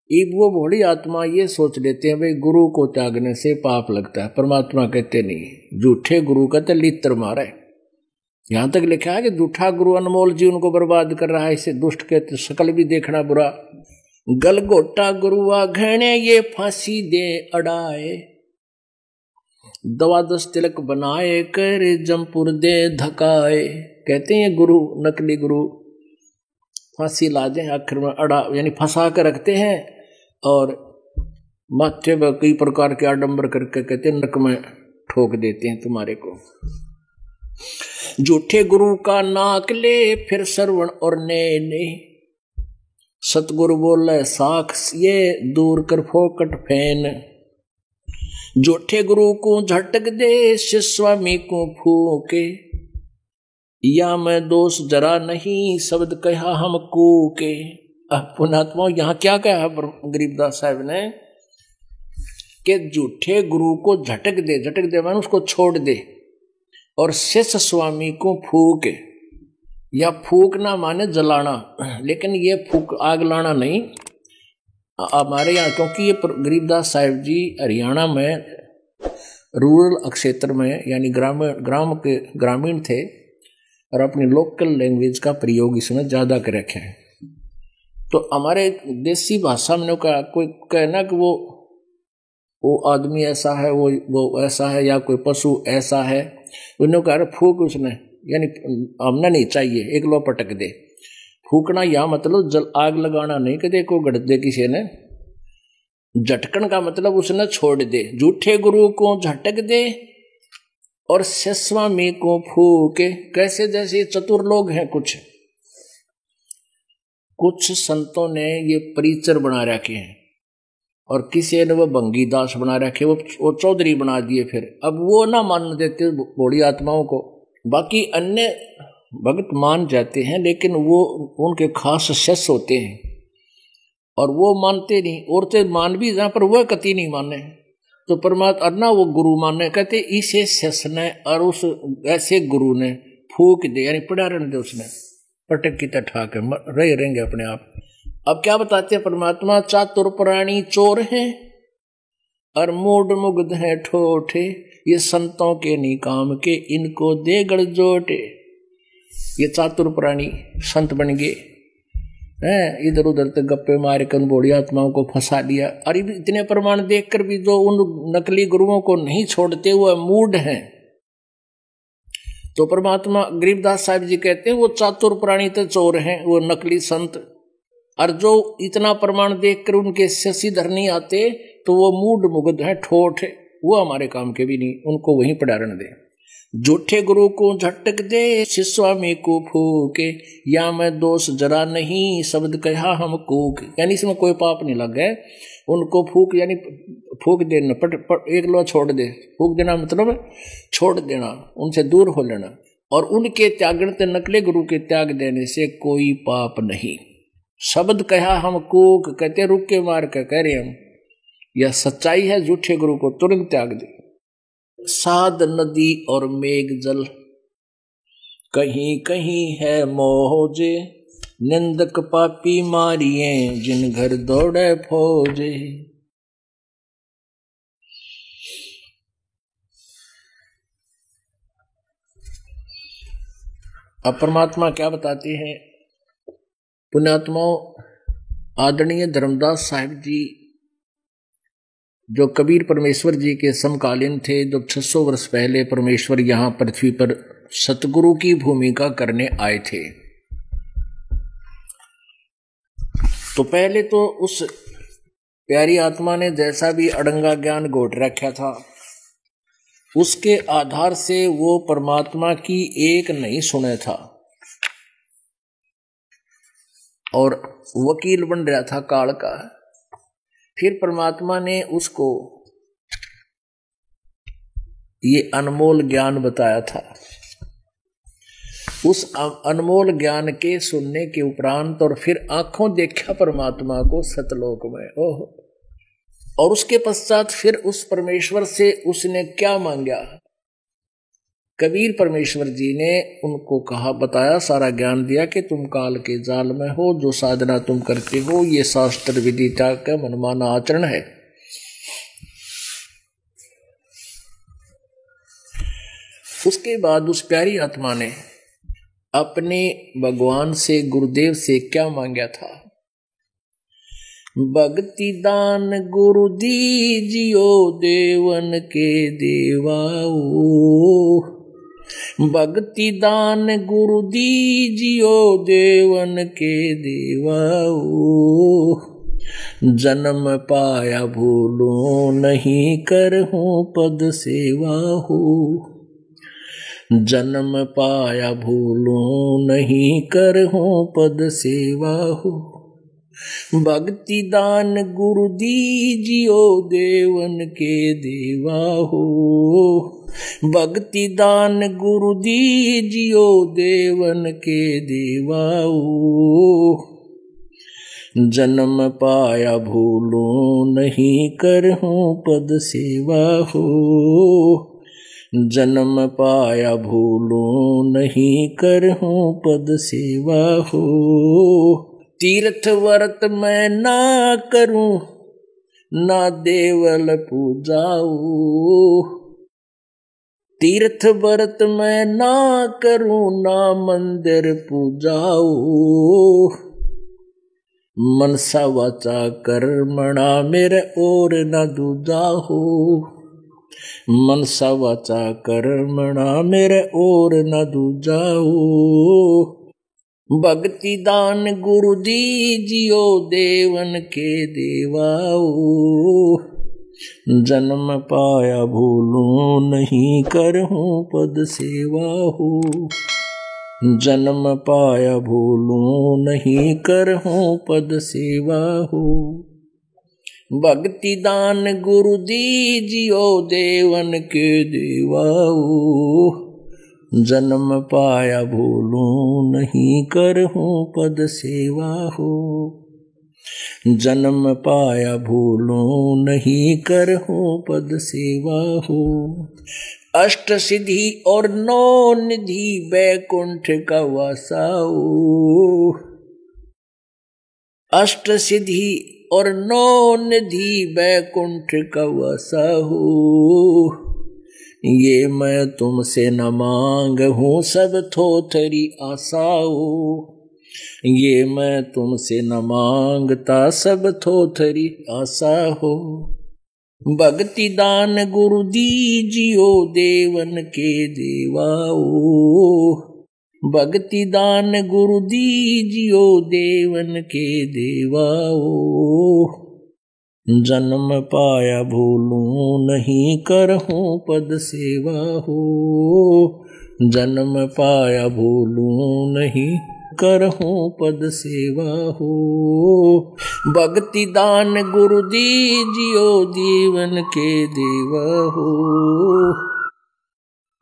एक वो भोली आत्मा ये सोच लेते हैं भाई गुरु को त्यागने से पाप लगता है। परमात्मा कहते नहीं, झूठे गुरु का तो लित्र मारा है। यहां तक लिखा है कि झूठा गुरु अनमोल जीवन को बर्बाद कर रहा है, इसे दुष्ट के तो शकल भी देखना बुरा। गल गोटा गुरुआ घने ये फांसी दे अड़ाए, दवा 10 तिलक बनाए कर जमपुर दे धकाए। कहते हैं गुरु, नकली गुरु फांसी ला दें, आखिर में अड़ा यानी फंसा कर रखते हैं, और माथे पर कई प्रकार के आडंबर करके कहते हैं नरक में ठोक देते हैं तुम्हारे को। झूठे गुरु का नाक ले फिर श्रवण और ने, सतगुरु बोले साख ये दूर कर फोकट फैन। झूठे गुरु को झटक दे शिष्य स्वामी को फूके, या मैं दोष जरा नहीं शब्द कहा हमको के। पुणात्मा यहाँ क्या कहा है गरीबदास साहब ने कि झूठे गुरु को झटक दे, झटक दे मैंने उसको छोड़ दे, और शिष्य स्वामी को फूक, या फूकना माने जलाना, लेकिन ये फूक आग लाना नहीं हमारे यहाँ, क्योंकि ये गरीबदास साहिब जी हरियाणा में रूरल क्षेत्र में यानी ग्रामीण थे, और अपनी लोकल लैंग्वेज का प्रयोग इसमें ज़्यादा कर रखे हैं। तो हमारे देसी भाषा में कोई कहना कि वो आदमी ऐसा है, वो ऐसा है, या कोई पशु ऐसा है, उन्होंने कहा फूक उसने, यानी हमने नहीं चाहिए, एक लो पटक दे। फूकना या मतलब जल आग लगाना नहीं, कहते को गड़ दे किसी ने। झटकन का मतलब उसने छोड़ दे। झूठे गुरु को झटक दे और शिष्यस्वामी को फूके। कैसे? जैसे चतुर लोग हैं, कुछ संतों ने ये परिचर बना रखे हैं, और किसी ने वो भंगी दास बना रखे, वो चौधरी बना दिए। फिर अब वो ना मान देते बूढ़ी आत्माओं को, बाकी अन्य भक्त मान जाते हैं, लेकिन वो उनके खास शिष्य होते हैं और वो मानते नहीं। औरतें मान भी जहाँ पर वह कति नहीं माने, तो परमात्मा ना वो गुरु माने, कहते इसे शिष ने और उस ऐसे गुरु ने फूक दे, यानी पड़ा रहने दे, उसने पटक की ठा के रह रहेंगे अपने आप। अब क्या बताते हैं परमात्मा, चातुर प्राणी चोर हैं और मूड मुग्ध है ठोठे, ये संतों के नी काम के, इनको दे गड़ जोटे। ये चातुर प्राणी संत बन गए हैं, इधर उधर तक गप्पे मार कर बूढ़ी आत्माओं को फंसा दिया। और इतने प्रमाण देखकर भी जो उन नकली गुरुओं को नहीं छोड़ते हुए मूड हैं, तो परमात्मा गरीबदास साहिब जी कहते हैं वो चातुर प्राणी तो चोर हैं, वो नकली संत। और जो इतना प्रमाण देखकर उनके शशि धर नहीं आते, तो वो मूड मुग्ध है ठोठ, वो हमारे काम के भी नहीं, उनको वहीं पड़ा रहने दे। झूठे गुरु को झटक दे, शिष्वामी को फूके, या मैं दोष जरा नहीं, शब्द कहा हम कूक। यानी इसमें कोई पाप नहीं लग गए, उनको फूक यानी फूक देना, एक लो छोड़ दे, फूक देना मतलब छोड़ देना, उनसे दूर हो लेना। और उनके त्यागण ते नकले गुरु के त्याग देने से कोई पाप नहीं। शब्द कहा हम कूक, कहते रुक के मार के कह रहे हम, यह सच्चाई है, झूठे गुरु को तुरंत त्याग दे। साध नदी और मेघ जल, कहीं कहीं है मोजे, निंदक पापी मारिए, जिन घर दौड़े फौजे। अब परमात्मा क्या बताते हैं, पुण्यात्माओं, आदरणीय धर्मदास साहिब जी जो कबीर परमेश्वर जी के समकालीन थे, जो 600 वर्ष पहले परमेश्वर यहाँ पृथ्वी पर सतगुरु की भूमिका करने आए थे, तो पहले तो उस प्यारी आत्मा ने जैसा भी अड़ंगा ज्ञान घोट रखा था, उसके आधार से वो परमात्मा की एक नहीं सुने था और वकील बन रहा था काल का। फिर परमात्मा ने उसको ये अनमोल ज्ञान बताया था। उस अनमोल ज्ञान के सुनने के उपरांत और फिर आंखों देखा परमात्मा को सतलोक में, ओह, और उसके पश्चात फिर उस परमेश्वर से उसने क्या मांगा। कबीर परमेश्वर जी ने उनको कहा, बताया, सारा ज्ञान दिया कि तुम काल के जाल में हो, जो साधना तुम करते हो ये शास्त्र विदिता का मनमाना आचरण है। उसके बाद उस प्यारी आत्मा ने अपने भगवान से, गुरुदेव से क्या मांगा था, भक्ति दान गुरु दीजियो देवन के देवाओ, भक्ति दान गुरु दीजियो देवन के देवाओ, जन्म पाया भूलो नहीं करहूं पद सेवा हो, जन्म पाया भूलो नहीं करहूं पद सेवा हो, भक्ति दान गुरु दीजियो देवन के देवा हो, भक्ति दान गुरु दीजियो देवन के देवा हो, जन्म पाया भूलो नहीं करहूं पद सेवा हो, जन्म पाया भूलो नहीं करहूं पद सेवा हो, तीर्थ व्रत मैं ना करूं ना देवल पूजाऊं, तीर्थ व्रत मैं ना करूं ना मंदिर पूजाऊं, मनसा वाचा कर्मणा मेरे और न दूजा हो, मनसा वाचा कर्मणा मेरे और न दूजा हो, भक्ति दान गुरु दीजियो देवन के देवाओ, जन्म पाया भूलूं नहीं करहूं पद सेवा हो, जन्म पाया भूलूं नहीं करहूं पद सेवा हो, भक्ति दान गुरु दीजियो देवन के देवाओ, जन्म पाया भूलूं नहीं करहूं पद सेवा हो। जन्म पाया भूलूं नहीं, करहूं पद सेवा हो। अष्ट सिद्धि और नौ निधि बैकुंठ का वासाओ। अष्ट सिद्धि और नौ निधि बैकुंठ का वासाओ। ये मैं तुमसे न मांग हूँ सब थोथरी आसाओ। ये मैं तुमसे न मांगता सब थोथरी आशा हो। भक्ति दान गुरु दीजियो देवन के देवाओ। भक्ति दान गुरु दीजियो देवन के देवाओ। जन्म पाया भूलूं नहीं, करहूं पद सेवा हो। जन्म पाया भूलूं नहीं, करहूं पद सेवा हो। भक्ति दान गुरु दीजियो देवन के देवा हो।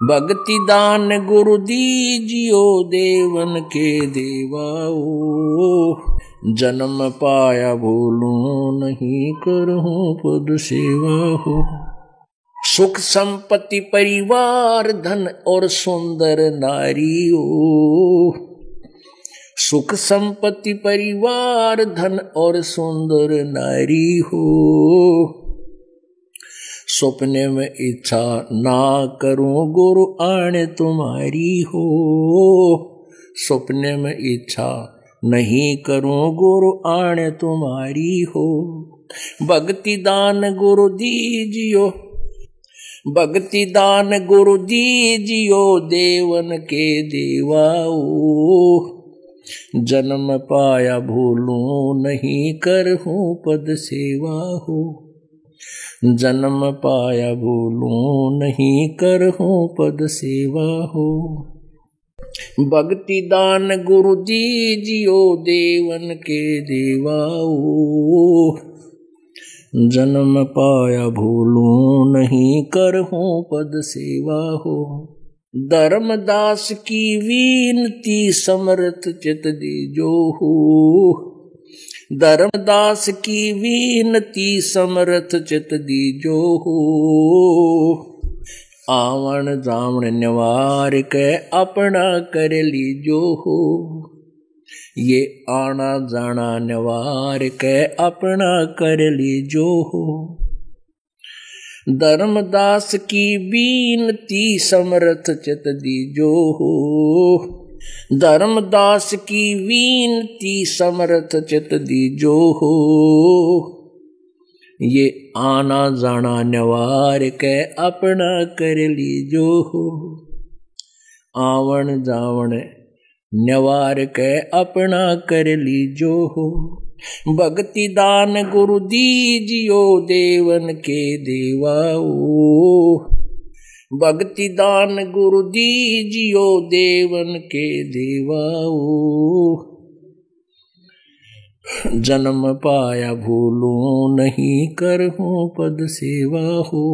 भक्ति दान गुरु दीजियो देवन के देवा हो। जन्म पाया भूलूं नहीं, करहूं पद सेवा हो। सुख संपत्ति परिवार धन और सुंदर नारी हो। सुख संपत्ति परिवार धन और सुंदर नारी हो। सपने में इच्छा ना करूं गुरु आने तुम्हारी हो। सपने में इच्छा नहीं करूं गुरु आने तुम्हारी हो। भक्ति दान गुरु दीजियो। भक्ति दान गुरु दीजियो देवन के देवाओ। जन्म पाया भूलूं नहीं, करहूं पद सेवा हो। जन्म पाया भूलूं नहीं, करहूं पद सेवा हो। भक्ति दान गुरु दीजियो देवन के देवाओ। जन्म पाया भूलूं नहीं, करहूं पद सेवा हो। धर्मदास की विनती समर्थ चित दीजो हो। धर्मदास की विनती समर्थ चित दीजो हो। आवन जावन निवार के अपना कर लीजो हो। ये आना जाना निवार के अपना कर लीजो हो। धर्मदास की बीनती समर्थ चित दीजो हो। धर्मदास की बीनती समर्थ चित दीजो हो। ये आना जाना निवार के अपना कर लीजो हो। आवन जावन निवार के अपना कर लीजो हो। भक्ति दान गुरु दीजियो देवन के देवाओ। भक्ति दान गुरु दीजियो देवन के देवाओ। जन्म पाया भूलूं नहीं, करहूं पद सेवा हो।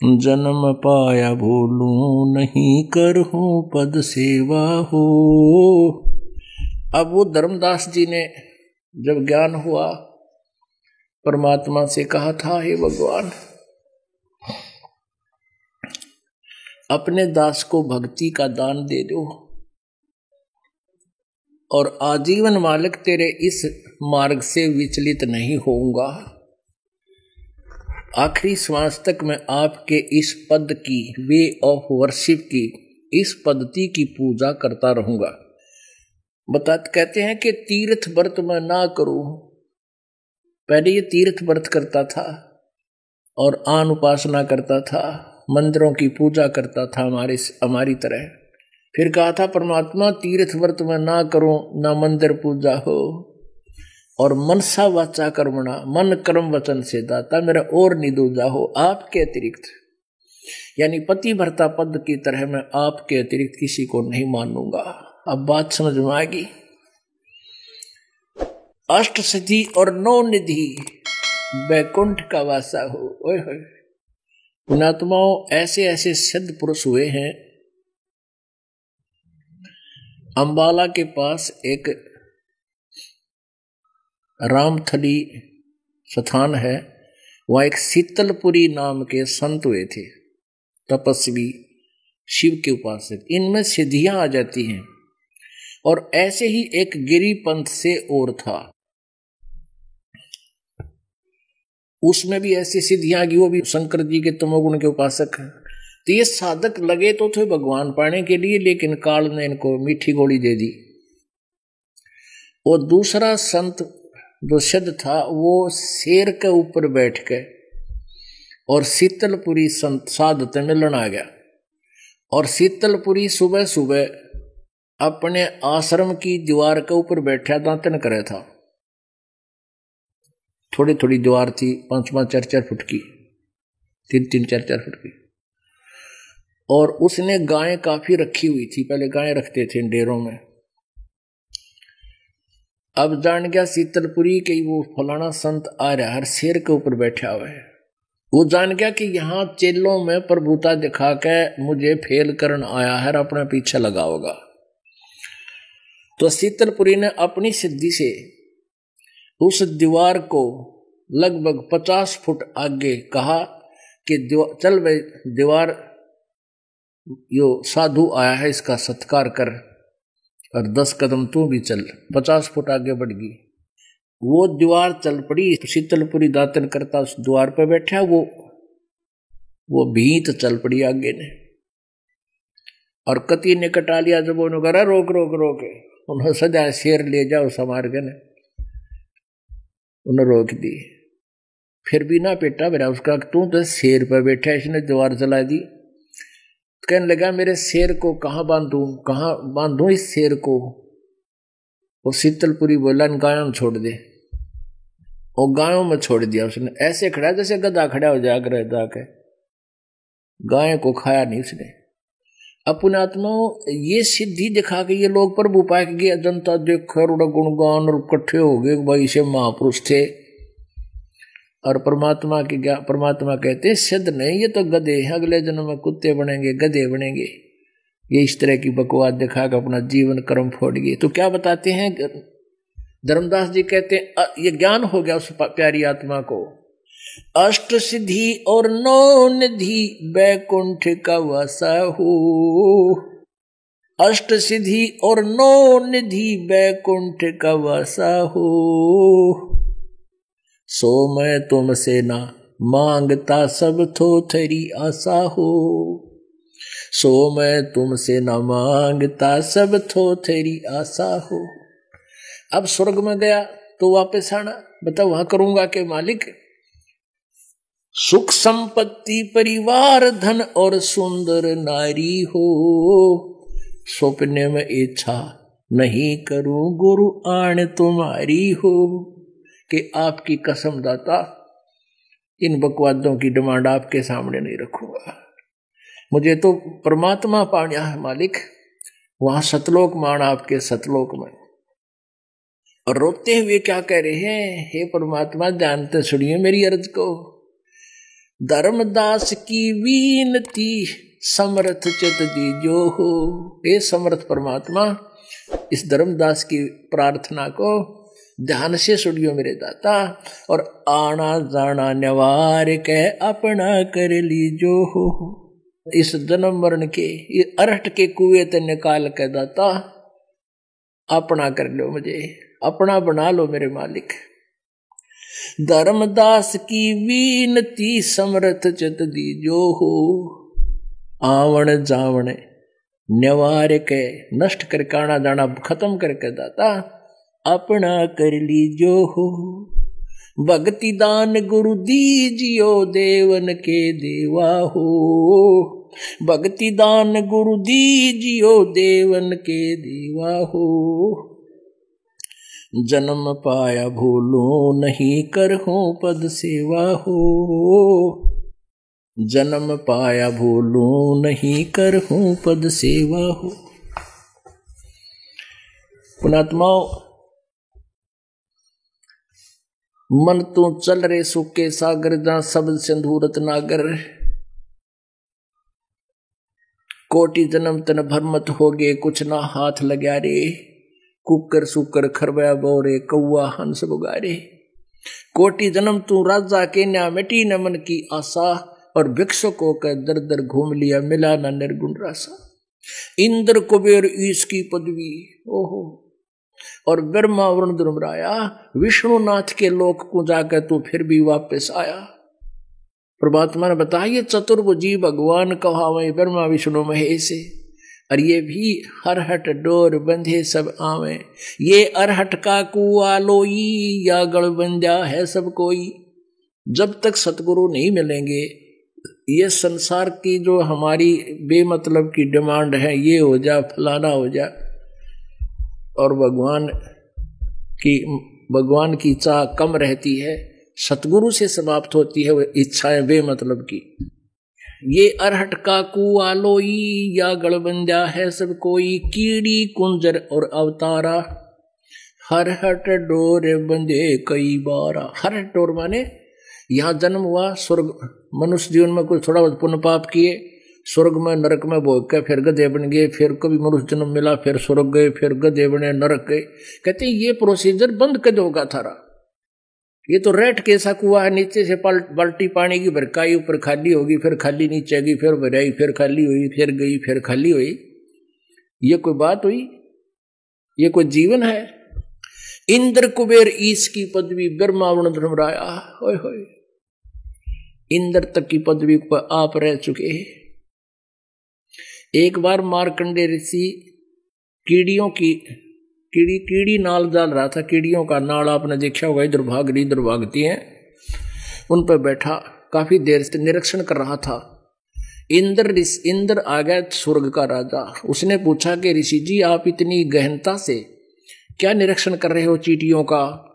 जन्म पाया भूलूं नहीं, करहूं पद सेवा हो। अब वो धर्मदास जी ने जब ज्ञान हुआ परमात्मा से कहा था, हे भगवान अपने दास को भक्ति का दान दे दो और आजीवन मालिक तेरे इस मार्ग से विचलित नहीं होऊंगा। आखिरी श्वास तक मैं आपके इस पद की, वे ऑफ वर्शिप की, इस पद्धति की पूजा करता रहूंगा। कहते हैं कि तीर्थ व्रत मैं ना करूं। पहले ये तीर्थ व्रत करता था और आन उपासना करता था, मंदिरों की पूजा करता था हमारी तरह। फिर कहा था परमात्मा तीर्थ व्रत मैं ना करूं, ना मंदिर पूजा हो, और मनसा वाचा कर्मणा, मन कर्म वचन से दाता मेरा और निदूजा हो आपके अतिरिक्त। यानी पति भरता पद की तरह मैं आपके अतिरिक्त किसी को नहीं मानूंगा। अब बात समझ में आएगी। अष्ट सिद्धि और नौ निधि बैकुंठ का वासा हो। ओए होए, पुणात्माओं ऐसे ऐसे सिद्ध पुरुष हुए हैं। अंबाला के पास एक रामथली स्थान है, वहाँ एक शीतलपुरी नाम के संत हुए थे, तपस्वी, शिव के उपासक। इनमें सिद्धियां आ जाती हैं। और ऐसे ही एक गिरी पंथ से और था, उसमें भी ऐसी सिद्धियां आ गई, वो भी शंकर जी के तमोगुण के उपासक हैं। तो ये साधक लगे तो थे भगवान पाने के लिए, लेकिन काल ने इनको मीठी गोली दे दी। और दूसरा संत जो सिद्ध था, वो शेर के ऊपर बैठ के और शीतलपुरी संत साधु में मिलन आ गया। और शीतलपुरी सुबह सुबह अपने आश्रम की दीवार के ऊपर बैठा दातन करे था। थोड़ी थोड़ी दीवार थी, 5-5, 4-4 फुट की, 3-3, 4-4 फुट की। और उसने गायें काफी रखी हुई थी, पहले गायें रखते थे डेरों में। अब जान गया शीतलपुरी के वो फलाना संत आ रहा है, शेर के ऊपर बैठा हुआ है। वो जान गया कि यहाँ चेलों में प्रभुता दिखा के मुझे फेल करन आया है, अपने पीछे लगा होगा। तो शीतलपुरी ने अपनी सिद्धि से उस दीवार को लगभग 50 फुट आगे कहा कि चल भाई दीवार, यो साधु आया है, इसका सत्कार कर, और 10 कदम तू भी चल। 50 फुट आगे बढ़ गई, वो दीवार चल पड़ी। शीतलपुरी दातन करता उस द्वार पर बैठा, वो भीत चल पड़ी आगे ने। और कति ने कटा लिया, जब उन्होंने कहा रोक रोक रोक, उन्होंने सजा शेर ले जाओ समार के ने, उन्हें रोक दी। फिर भी ना पेटा मेरा उसका, तू तो शेर पर बैठा, इसने दीवार जला दी। कहने लगा मेरे शेर को कहाँ बांधूं इस शेर को। वो शीतलपुरी बोला इन गायों में छोड़ दे। और गायों में छोड़ दिया उसने, ऐसे खड़ा जैसे गधा खड़ा हो जाकर रहता के, गाय को खाया नहीं उसने। अपने आत्मा ये सिद्धि दिखा के ये लोग प्रभु पाए गए, जनता देख गुणगान और इकट्ठे हो गए, भाई से महापुरुष थे। और परमात्मा कहते हैं सिद्ध नहीं, ये तो गधे हैं, अगले जन्म में कुत्ते बनेंगे, गधे बनेंगे। ये इस तरह की बकवास दिखा कर अपना जीवन कर्म फोड़ गए। तो क्या बताते हैं धर्मदास जी, कहते हैं ये ज्ञान हो गया उस प्यारी आत्मा को। अष्ट सिद्धि और 9 निधि बैकुंठ का वासा हो, अष्ट सिद्धि और 9 निधि बैकुंठ का वासा हो। सो मैं तुमसे ना मांगता सब थोथरी आशा हो, सो मैं तुमसे न मांगता सब थोथरी आशा हो। अब स्वर्ग में गया तो वापस आना, बताओ वहां करूंगा के मालिक? सुख संपत्ति परिवार धन और सुंदर नारी हो, सपने में इच्छा नहीं करूं गुरु आण तुम्हारी हो। कि आपकी कसम दाता, इन बकवादों की डिमांड आपके सामने नहीं रखूंगा, मुझे तो परमात्मा पाना है मालिक, वहां सतलोक मान आपके सतलोक में। और रोते हुए क्या कह रहे हैं, हे परमात्मा जानते सुनिए मेरी अर्ज को। धर्मदास की वीनती समर्थ चित दीजो हो, हे समर्थ परमात्मा इस धर्मदास की प्रार्थना को ध्यान से सुनियो मेरे दाता, और आना जाना निवार के अपना कर लीजो हो। इस जन्म मरण के ये अरहट के कुएं ते निकाल के दाता अपना कर लो, मुझे अपना बना लो मेरे मालिक। धर्मदास की वीनती समर्थ चित दीजो हो, आवण जावण निवार के नष्ट करके आना जाना खत्म करके दाता अपना कर लीजो हो। भक्ति दान गुरु दीजियो देवन के देवा हो, भक्ति दान गुरु दीजियो देवन के देवा हो। जन्म पाया भूलो नहीं करहूं पद सेवा हो, जन्म पाया भूलो नहीं करहूं पद सेवा हो। पुणात्माओं, मन तू चल रे सुके सागर, जहां शब्द सिंधूरत नागर। कोटि जन्म तन भरमत हो गए, कुछ ना हाथ लग्या रे, कुकर सुकर खरबया बोरे कौआ हंस बुगारे। कोटि जन्म तू राजा के न्या मिटी न मन की आशा, और भिक्षुकों का दर दर घूम लिया मिला न निर्गुण रासा। इंद्र कुबेर ईश की पदवी ओहो, और ब्रह्मा वरुण धर्मराया, विष्णुनाथ के लोक को जाकर तू फिर भी वापस आया। परमात्मा ने बताया चतुर्भुजी भगवान कहावे ब्रह्मा विष्णु महेश, और ये भी हरहट डोर बंधे सब आवे। ये अरहट का कुआ लोई, या गढ़ बंधा है सब कोई। जब तक सतगुरु नहीं मिलेंगे, ये संसार की जो हमारी बेमतलब की डिमांड है, ये हो जा फलाना हो जा, और भगवान की चाह कम रहती है, सतगुरु से समाप्त होती है वो इच्छाएं बेमतलब की। ये अरहट का कुआ लोई, या गढ़बंजा है सब कोई। कीड़ी कुंजर और अवतारा, हरहट डोर बंधे कई बारा। हरहट डोर माने यहाँ जन्म हुआ, स्वर्ग मनुष्य जीवन में कुछ थोड़ा बहुत पुण्य पाप किए, स्वर्ग में नरक में भोग के फिर गधे बन गए, फिर कभी मनुष्य जन्म मिला, फिर स्वर्ग गए, फिर गधे बने, नरक गए। कहते ये प्रोसीजर बंद कद होगा थारा। ये तो रेट कैसा कुआ है, नीचे से बाल्टी पानी की भरकाई, ऊपर खाली होगी, फिर खाली नीचे गई, फिर भराई, फिर खाली हुई, फिर गई, फिर खाली हुई। ये कोई बात हुई? ये कोई जीवन है? इंद्र कुबेर ईश की पदवी ब्रह्मा वरुण धर्मराया, होय होय, इंद्र तक की पदवी पर आप रह चुके हैं। एक बार मार्कंडे ऋषि कीड़ी नाल डाल रहा था। कीड़ियों का नाल आपने देखा होगा, इधर भाग रही इधर भागती हैं, उन पर बैठा काफी देर से निरीक्षण कर रहा था। इंद्र आ गया, स्वर्ग का राजा। उसने पूछा कि ऋषि जी आप इतनी गहनता से क्या निरीक्षण कर रहे हो चींटियों का?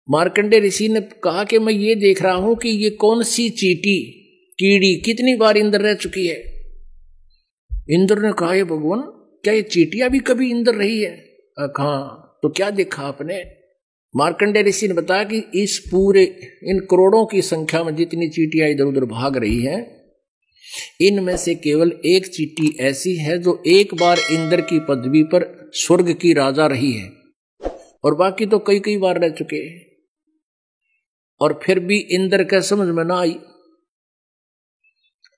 मार्कंडे ऋषि ने कहा कि मैं ये देख रहा हूं कि ये कौन सी कीड़ी कितनी बार इंद्र रह चुकी है। इंद्र ने कहा, ये भगवान क्या ये चींटियां भी कभी इंद्र रही है? हाँ, तो क्या देखा आपने? मार्कंडे ऋषि ने बताया कि इस पूरे इन करोड़ों की संख्या में जितनी चींटियां इधर उधर भाग रही हैं, इनमें से केवल एक चींटी ऐसी है जो एक बार इंद्र की पदवी पर स्वर्ग की राजा रही है, और बाकी तो कई कई बार रह चुके हैं, और फिर भी इंद्र का समझ में ना आई।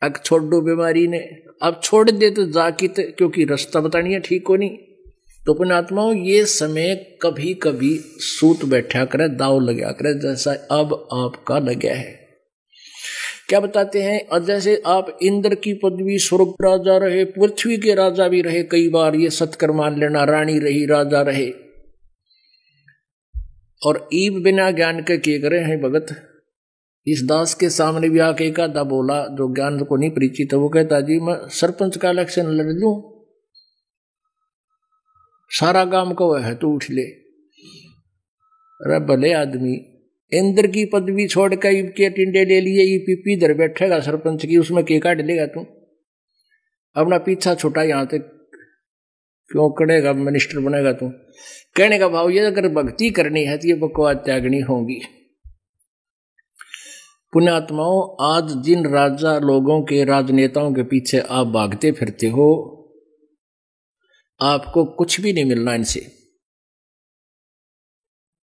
अब छोड़ दो बीमारी ने, अब छोड़ दे तो जाकित, क्योंकि रास्ता बतानी है ठीक हो नहीं। तो अपने आत्माओं ये समय कभी कभी सूत बैठा करे, दाव लगा करे, जैसा अब आपका लगा है। क्या बताते हैं? और जैसे आप इंद्र की पदवी स्वर्ग राजा रहे, पृथ्वी के राजा भी रहे कई बार, ये सत्कर मान लेना, रानी रही राजा रहे, और ईब बिना ज्ञान के किए करे हैं भगत। इस दास के सामने भी आके एक आधा बोला जो ज्ञान को नहीं परिचित है, वो कहता जी मैं सरपंच का इलेक्शन लड़ लूं, सारा काम को है तू उठ ले। अरे भले आदमी, इंद्र की पदवी छोड़ कर ईब के टिंडे ले लिए, ये पीपी इधर बैठेगा सरपंच की, उसमें के काट लेगा तू? अपना पीछा छोटा यहां तक क्यों करेगा, मिनिस्टर बनेगा तू? कहने का भाव ये, अगर भक्ति करनी है तो ये बकवास त्यागनी होगी। पुण्यात्माओं, आज जिन राजा लोगों के राजनेताओं के पीछे आप भागते फिरते हो, आपको कुछ भी नहीं मिलना इनसे,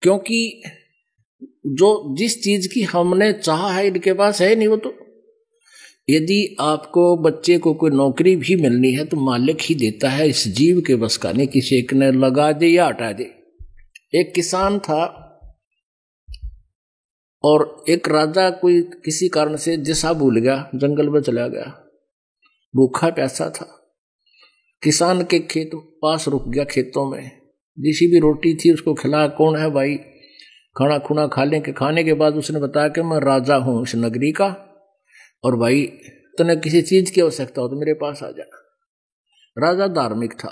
क्योंकि जो जिस चीज की हमने चाहा है इनके पास है नहीं। वो तो यदि आपको बच्चे को कोई नौकरी भी मिलनी है तो मालिक ही देता है, इस जीव के बस का नहीं, किसी एक ने लगा दे या हटा दे। एक किसान था और एक राजा कोई किसी कारण से दिशा भूल गया, जंगल में चला गया, भूखा प्यासा था। किसान के खेत पास रुक गया, खेतों में जिसी भी रोटी थी उसको खिला, कौन है भाई, खाना खुना खाने के बाद उसने बताया कि मैं राजा हूं इस नगरी का, और भाई तूने किसी चीज की आवश्यकता हो तो मेरे पास आ जा। राजा धार्मिक था।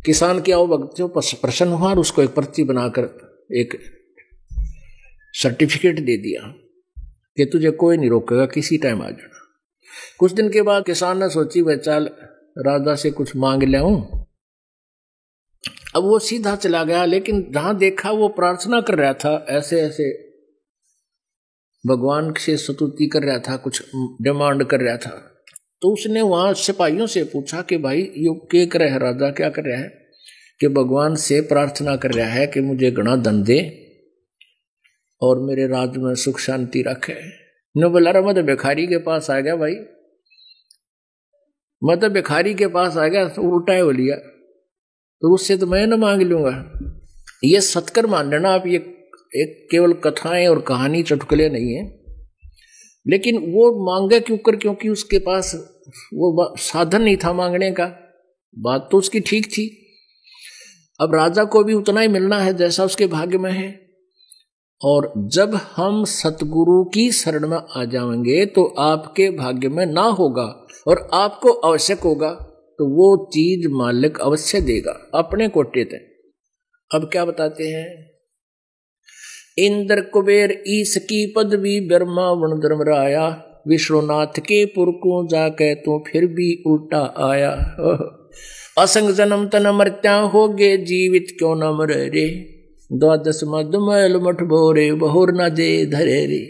किसान की आओ भक्त जो प्रसन्न हुआ और उसको एक पर्ची बनाकर एक सर्टिफिकेट दे दिया कि तुझे कोई नहीं रोकेगा, किसी टाइम आ जाना। कुछ दिन के बाद किसान ने सोची वह चल राजा से कुछ मांग ले आऊं। अब वो सीधा चला गया, लेकिन जहां देखा वो प्रार्थना कर रहा था, ऐसे ऐसे भगवान से स्तुति कर रहा था, कुछ डिमांड कर रहा था। तो उसने वहां सिपाहियों से पूछा कि भाई ये क्या कर रहा है राजा, क्या कर रहा है? कि भगवान से प्रार्थना कर रहा है कि मुझे घना धन दे और मेरे राज्य में सुख शांति रखे। न बोला रहा मैं तो भिखारी के पास आ गया भाई, मैं तो भिखारी के पास आ गया, तो उल्टा है बोलिया, तो उससे तो मैं न मांग लूंगा। ये सत्कर मान लेना आप, ये एक केवल कथाएं और कहानी चुटकुले नहीं है। लेकिन वो मांगे क्यों कर, क्योंकि उसके पास वो साधन नहीं था मांगने का। बात तो उसकी ठीक थी। अब राजा को भी उतना ही मिलना है जैसा उसके भाग्य में है। और जब हम सतगुरु की शरण में आ जाएंगे तो आपके भाग्य में ना होगा और आपको आवश्यक होगा तो वो चीज मालिक अवश्य देगा अपने कोटे तक। अब क्या बताते हैं, इंद्र कुबेर ईश की पदवी ब्रह्मा वन धर्मराया, विश्वनाथ के पुर को जाके तो फिर भी उल्टा आया। असंग जन्म तन मर्त्या हो गे जीवित क्यों न मरे रे, द्वादश मद मैल मठ भोरे बहुर न दे धरे रे।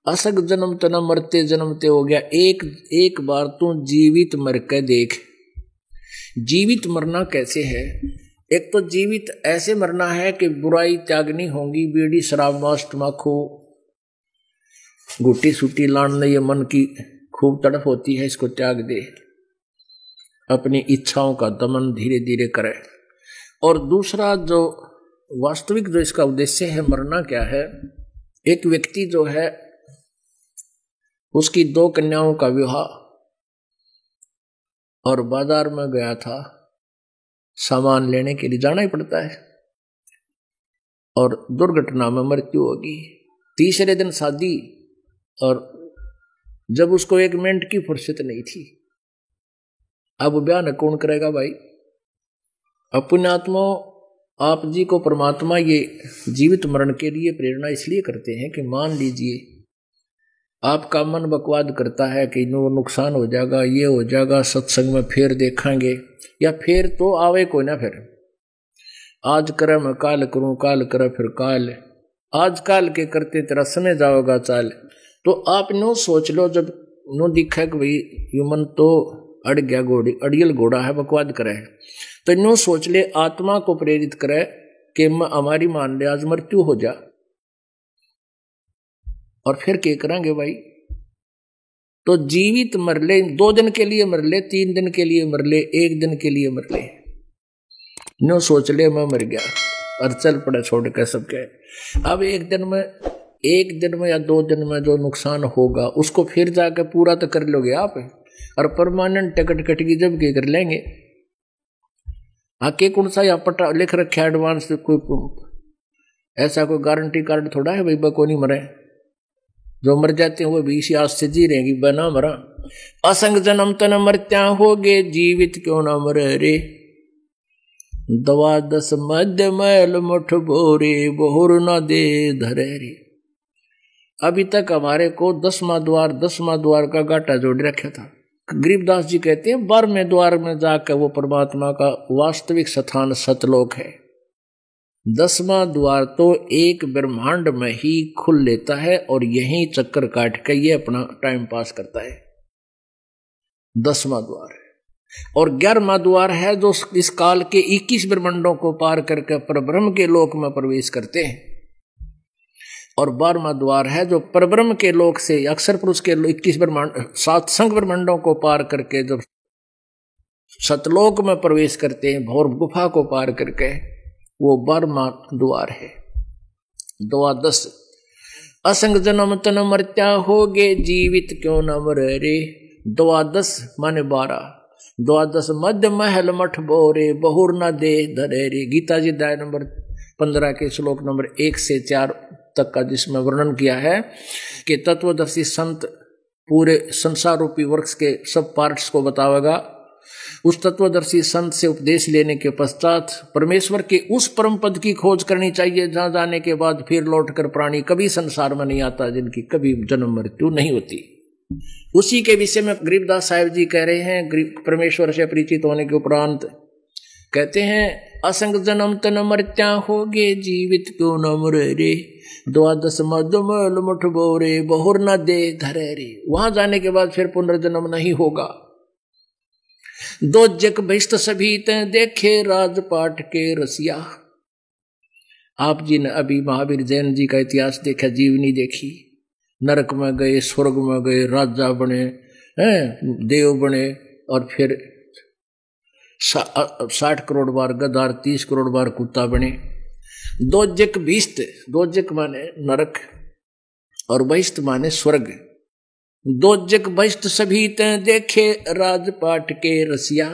असंग जन्म तना मरते जन्मते हो गया, एक बार तो जीवित मर के देख। जीवित मरना कैसे है? एक तो जीवित ऐसे मरना है कि बुराई त्यागनी होगी, बीड़ी शराब मांस तम्बाकू गुट्टी सुट्टी लाने, ये मन की खूब तड़प होती है, इसको त्याग दे, अपनी इच्छाओं का दमन धीरे धीरे करे। और दूसरा जो वास्तविक जो इसका उद्देश्य है मरना क्या है, एक व्यक्ति जो है उसकी 2 कन्याओं का विवाह और बाजार में गया था, सामान लेने के लिए जाना ही पड़ता है और दुर्घटना में मृत्यु होगी। तीसरे दिन शादी और जब उसको 1 मिनट की फुर्सत नहीं थी, अब बयान कौन करेगा भाई? अपने आत्मा आप जी को परमात्मा ये जीवित मरण के लिए प्रेरणा इसलिए करते हैं कि मान लीजिए आपका मन बकवाद करता है कि नो नुकसान हो जाएगा, ये हो जाएगा, सत्संग में फिर देखेंगे, या फिर तो आवे कोई ना, फिर आज करे मैं काल करूं, काल करे फिर काल, आज काल के करते तेरा समय जाओगा चाल। तो आप नो सोच लो, जब नो दिखा कि भाई ये मन तो अड़ गया, घोड़ी अड़ियल घोड़ा है, बकवाद करे, तो नो सोच ले, आत्मा को प्रेरित करे कि हमारी मान ले आज मृत्यु हो जा, और फिर क्या करेंगे भाई? तो जीवित मर ले, 2 दिन के लिए मर ले, 3 दिन के लिए मर ले, 1 दिन के लिए मर ले, नो सोच ले मैं मर गया और चल पड़े छोड़ के सबके। अब 1 दिन में या 2 दिन में जो नुकसान होगा उसको फिर जाकर पूरा तो कर लोगे आप, और परमानेंट टिकट कटेगी जब के कर लेंगे। आके कौन सा यहाँ पट्टा लिख रखे एडवांस, कोई ऐसा कोई गारंटी कार्ड थोड़ा है भाई बको नहीं मरे, जो मर जाते हैं वो भी इसी आस से जी रहेंगी बना मरा। असंग जन्म तन मर्त्या हो गे जीवित क्यों न मरे रे, द्वादश मध्य मैल मुठ भोरे बहुर न दे धरे रे। अभी तक हमारे को 10वां द्वार का गाटा जोड़ रखा था। गरीबदास जी कहते हैं 12वें द्वार में जाकर वो परमात्मा का वास्तविक स्थान सतलोक है। 10वां द्वार तो एक ब्रह्मांड में ही खुल लेता है और यहीं चक्कर काट के ये अपना टाइम पास करता है। 10वां द्वार और 11वां द्वार है जो इस काल के 21 ब्रह्मांडों को पार करके परब्रह्म के लोक में प्रवेश करते हैं, और 12वां द्वार है जो परब्रह्म के लोक से अक्षर पुरुष के 21 ब्रह्मांड 7 संग ब्रह्मांडों को पार करके जब सतलोक में प्रवेश करते हैं, भौर गुफा को पार करके, वो 12वां द्वार है। द्वादश असंग जन्म तन मर्त्या हो गे जीवित क्यों न मरे रे, द्वादश माने 12, द्वादश मध्य महल मठ बोरे बहुर न दे धरे रे। गीता जी अध्याय नंबर 15 के श्लोक नंबर 1 से 4 तक का जिसमें वर्णन किया है कि तत्वदर्शी संत पूरे संसार रूपी वृक्ष के सब पार्ट्स को बतावेगा। उस तत्वदर्शी संत से उपदेश लेने के पश्चात परमेश्वर के उस परम पद की खोज करनी चाहिए जहां जाने के बाद फिर लौटकर प्राणी कभी संसार में नहीं आता, जिनकी कभी जन्म मृत्यु नहीं होती। उसी के विषय में गरीबदास साहिब जी कह रहे हैं, परमेश्वर से परिचित होने के उपरांत कहते हैं असंग जन्म तन मर्त्या हो गे जीवित क्यों न मरे रे, द्वादश मधुमल मुठ बोरे बहुर न दे धरे रे। वहां जाने के बाद फिर पुनर्जन्म नहीं होगा। दो जग बहिष्ट सभी ते देखे राजपाट के रसिया। आप जी ने अभी महावीर जैन जी का इतिहास देखा, जीवनी देखी। नरक में गए, स्वर्ग में गए, राजा बने, देव बने, और फिर 60 करोड़ बार गधार, 30 करोड़ बार कुत्ता बने। दो जग बहिष्ट, दो जग माने नरक और बहिष्ट माने स्वर्ग। दो जग बहिष्ट सभी ते देखे राजपाट के रसिया।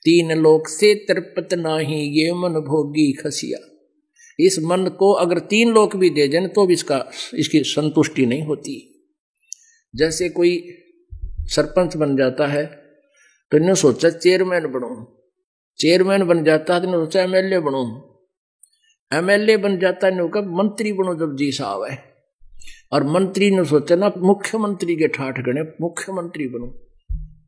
तीन लोक से तरपत नाही ये मन भोगी खसिया। इस मन को अगर 3 लोक भी दे दें तो भी इसकी संतुष्टि नहीं होती। जैसे कोई सरपंच बन जाता है तो इन्होंने सोचा चेयरमैन बनूं, चेयरमैन बन जाता है तो इन्होंने सोचा एमएलए बनूं, एमएलए बन जाता है इन्होंने कहा मंत्री बनूं जब जी साहब है, और मंत्री ने सोचा ना मुख्यमंत्री के ठाठ गणे मुख्यमंत्री बनूं,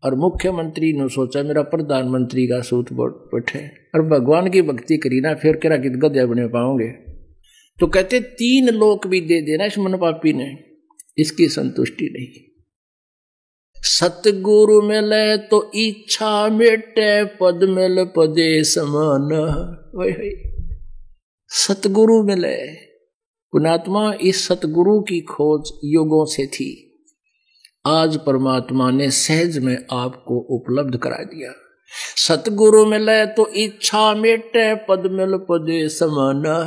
और मुख्यमंत्री ने सोचा मेरा प्रधानमंत्री का सूत बैठे, और भगवान की भक्ति करी ना फिर क्या कि गद्या बने पाओगे। तो कहते 3 लोक भी दे देना इस मन पापी ने, इसकी संतुष्टि नहीं। सतगुरु मिले तो इच्छा मिटे पद मिल पदे समान। सतगुरु मिले, पुणात्मा इस सतगुरु की खोज युगों से थी, आज परमात्मा ने सहज में आपको उपलब्ध करा दिया। सतगुरु मिले तो इच्छा मिटे पद मिल पदे समाना।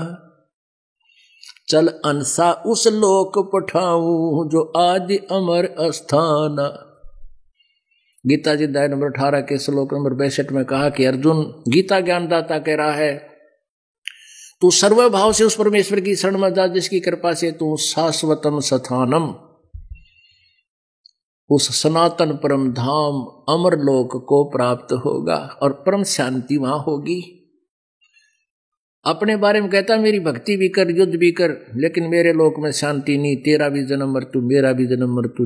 चल अंसा उस लोक पठाऊं जो आदि अमर अस्थान। गीता जी अध्याय नंबर 18 के श्लोक नंबर 62 में कहा कि अर्जुन, गीता ज्ञानदाता कह रहा है तू सर्वभाव से उस परमेश्वर की शरण में जा जिसकी कृपा से तू शाश्वतम स्थानम, उस सनातन परम धाम अमर लोक को प्राप्त होगा और परम शांति वहां होगी। अपने बारे में कहता मेरी भक्ति भी कर, युद्ध भी कर, लेकिन मेरे लोक में शांति नहीं, तेरा भी जन्म मृत्यु मेरा भी जन्म मृत्यु,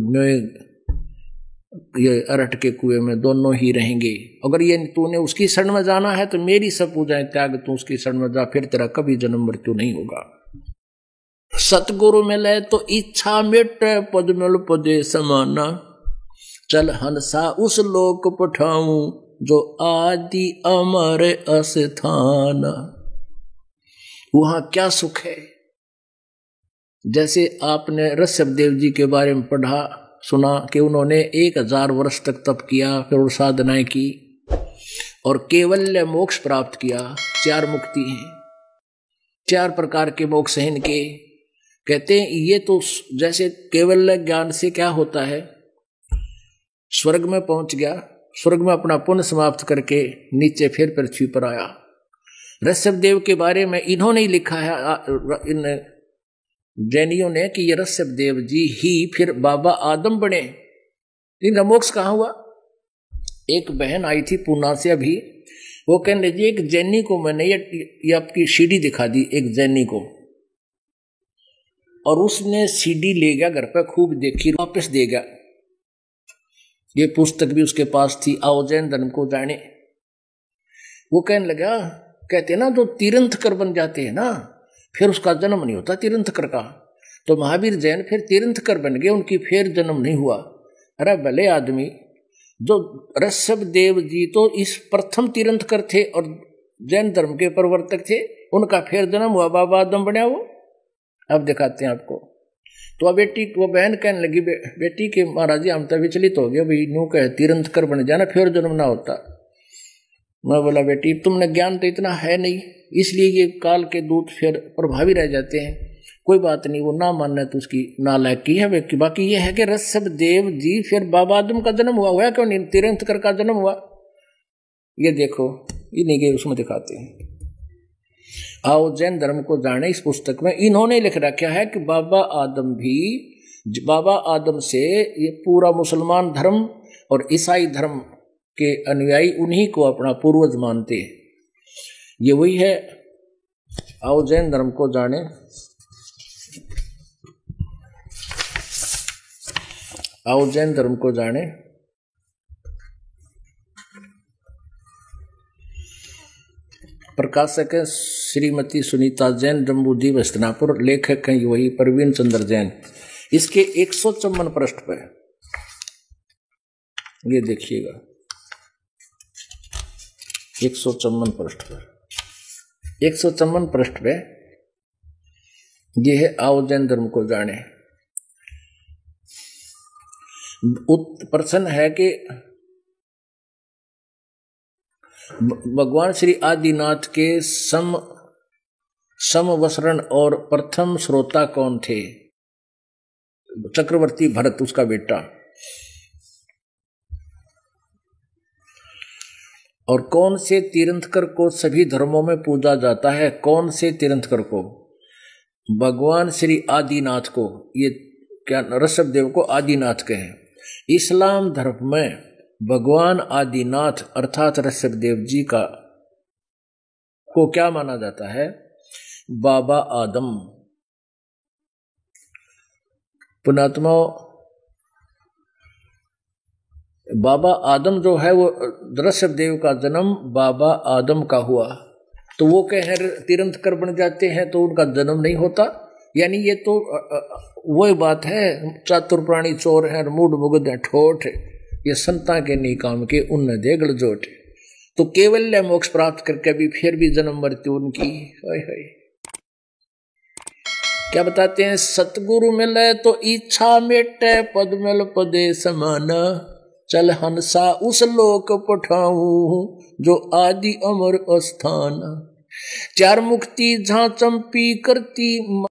ये अरठ के कुएं में दोनों ही रहेंगे। अगर ये तूने उसकी शरण में जाना है तो मेरी सब पूजाएं त्याग, तू उसकी शरण में जा, फिर तेरा कभी जन्म मृत्यु नहीं होगा। सतगुरु मिले तो इच्छा मिट पद मिल पदे समाना। चल हंसा उस लोक पठाऊं जो आदि अमर अस्थान। वहां क्या सुख है। जैसे आपने ऋषभ देव जी के बारे में पढ़ा सुना कि उन्होंने 1000 वर्ष तक तप किया, फिर वो साधनाएं की और केवल्य मोक्ष प्राप्त किया। 4 मुक्ति हैं, 4 प्रकार के मोक्ष हैं इनके। कहते हैं ये तो जैसे केवल्य ज्ञान से क्या होता है, स्वर्ग में पहुंच गया, स्वर्ग में अपना पुण्य समाप्त करके नीचे फिर पृथ्वी पर आया। ऋषभ देव के बारे में इन्होंने ही लिखा है, इन जैनियों ने, कि ये ऋषभ देव जी ही फिर बाबा आदम बने। इनका मोक्ष कहाँ हुआ। एक बहन आई थी पूना से अभी, वो कहने लगी एक जैनी को मैंने ये आपकी सीडी दिखा दी, एक जैनी को, और उसने सीडी ले गया घर पर, खूब देखी, वापस दे गया। ये पुस्तक भी उसके पास थी, आओ जैन धर्म को जाने। वो कहने लगा, कहते ना तो तीर्थंकर बन जाते हैं ना, फिर उसका जन्म नहीं होता तीर्थंकर का। तो महावीर जैन फिर तीर्थंकर बन गए, उनकी फिर जन्म नहीं हुआ। अरे भले आदमी, जो ऋषभ देव जी तो इस प्रथम तीर्थंकर थे और जैन धर्म के प्रवर्तक थे, उनका फिर जन्म हुआ, बाबा आदम बना वो। अब दिखाते हैं आपको। तो वो बहन कहने लगी, बेटी के महाराज जी हम तो विचलित हो गए, भाई न्यू कहे तीर्थंकर बन जाना फिर जन्म ना होता। मैं बोला बेटी तुमने ज्ञान तो इतना है नहीं, इसलिए ये काल के दूत फिर प्रभावी रह जाते हैं। कोई बात नहीं, वो ना मानना तो उसकी नालायकी है। बाकी ये है कि ऋषभ देव जी फिर बाबा आदम का जन्म हुआ क्यों नहीं, तीर्थंकर का जन्म हुआ। ये देखो, इन्हीं के उसमें दिखाते हैं। आओ जैन धर्म को जाने, इस पुस्तक में इन्होंने लिख रखा है कि बाबा आदम से ये पूरा मुसलमान धर्म और ईसाई धर्म के अनुयायी उन्हीं को अपना पूर्वज मानते हैं। ये वही है। आओ जैन धर्म को जाने। आओ जैन धर्म को जाने। प्रकाशक है श्रीमती सुनीता जैन, जम्बूद्वीप हस्तिनापुर। लेखक हैं वही प्रवीण चंद्र जैन। इसके 154 पृष्ठ पर ये देखिएगा। 154 पृष्ठ पर, 154 पृष्ठ पे यह है आओ जैन धर्म को जाने। प्रश्न है कि भगवान श्री आदिनाथ के समवसरण और प्रथम श्रोता कौन थे? चक्रवर्ती भरत, उसका बेटा। और कौन से तीर्थंकर को सभी धर्मों में पूजा जाता है? कौन से तीर्थंकर को? भगवान श्री आदिनाथ को, ये क्या ऋषभदेव को आदिनाथ कहे। इस्लाम धर्म में भगवान आदिनाथ अर्थात ऋषभदेव जी का को क्या माना जाता है? बाबा आदम। पुणात्मा, बाबा आदम जो है वो ऋषभदेव का जन्म बाबा आदम का हुआ, तो वो कहे तीर्थंकर बन जाते हैं तो उनका जन्म नहीं होता। यानी ये तो वही बात है, चातुर प्राणी चोर है, मूड मुगद है, ठोठ, ये संता के नहीं काम के, उन दे गलजोट। तो केवल मोक्ष प्राप्त करके भी फिर भी जन्म मृत्यु उनकी। हाय हाय, क्या बताते हैं? सतगुरु मिले तो इच्छा मेटे, पद मिल पदे समान, चल हंसा उस लोक पठाऊं जो आदि अमर अस्थान। चार मुक्ति जहां चंपी करती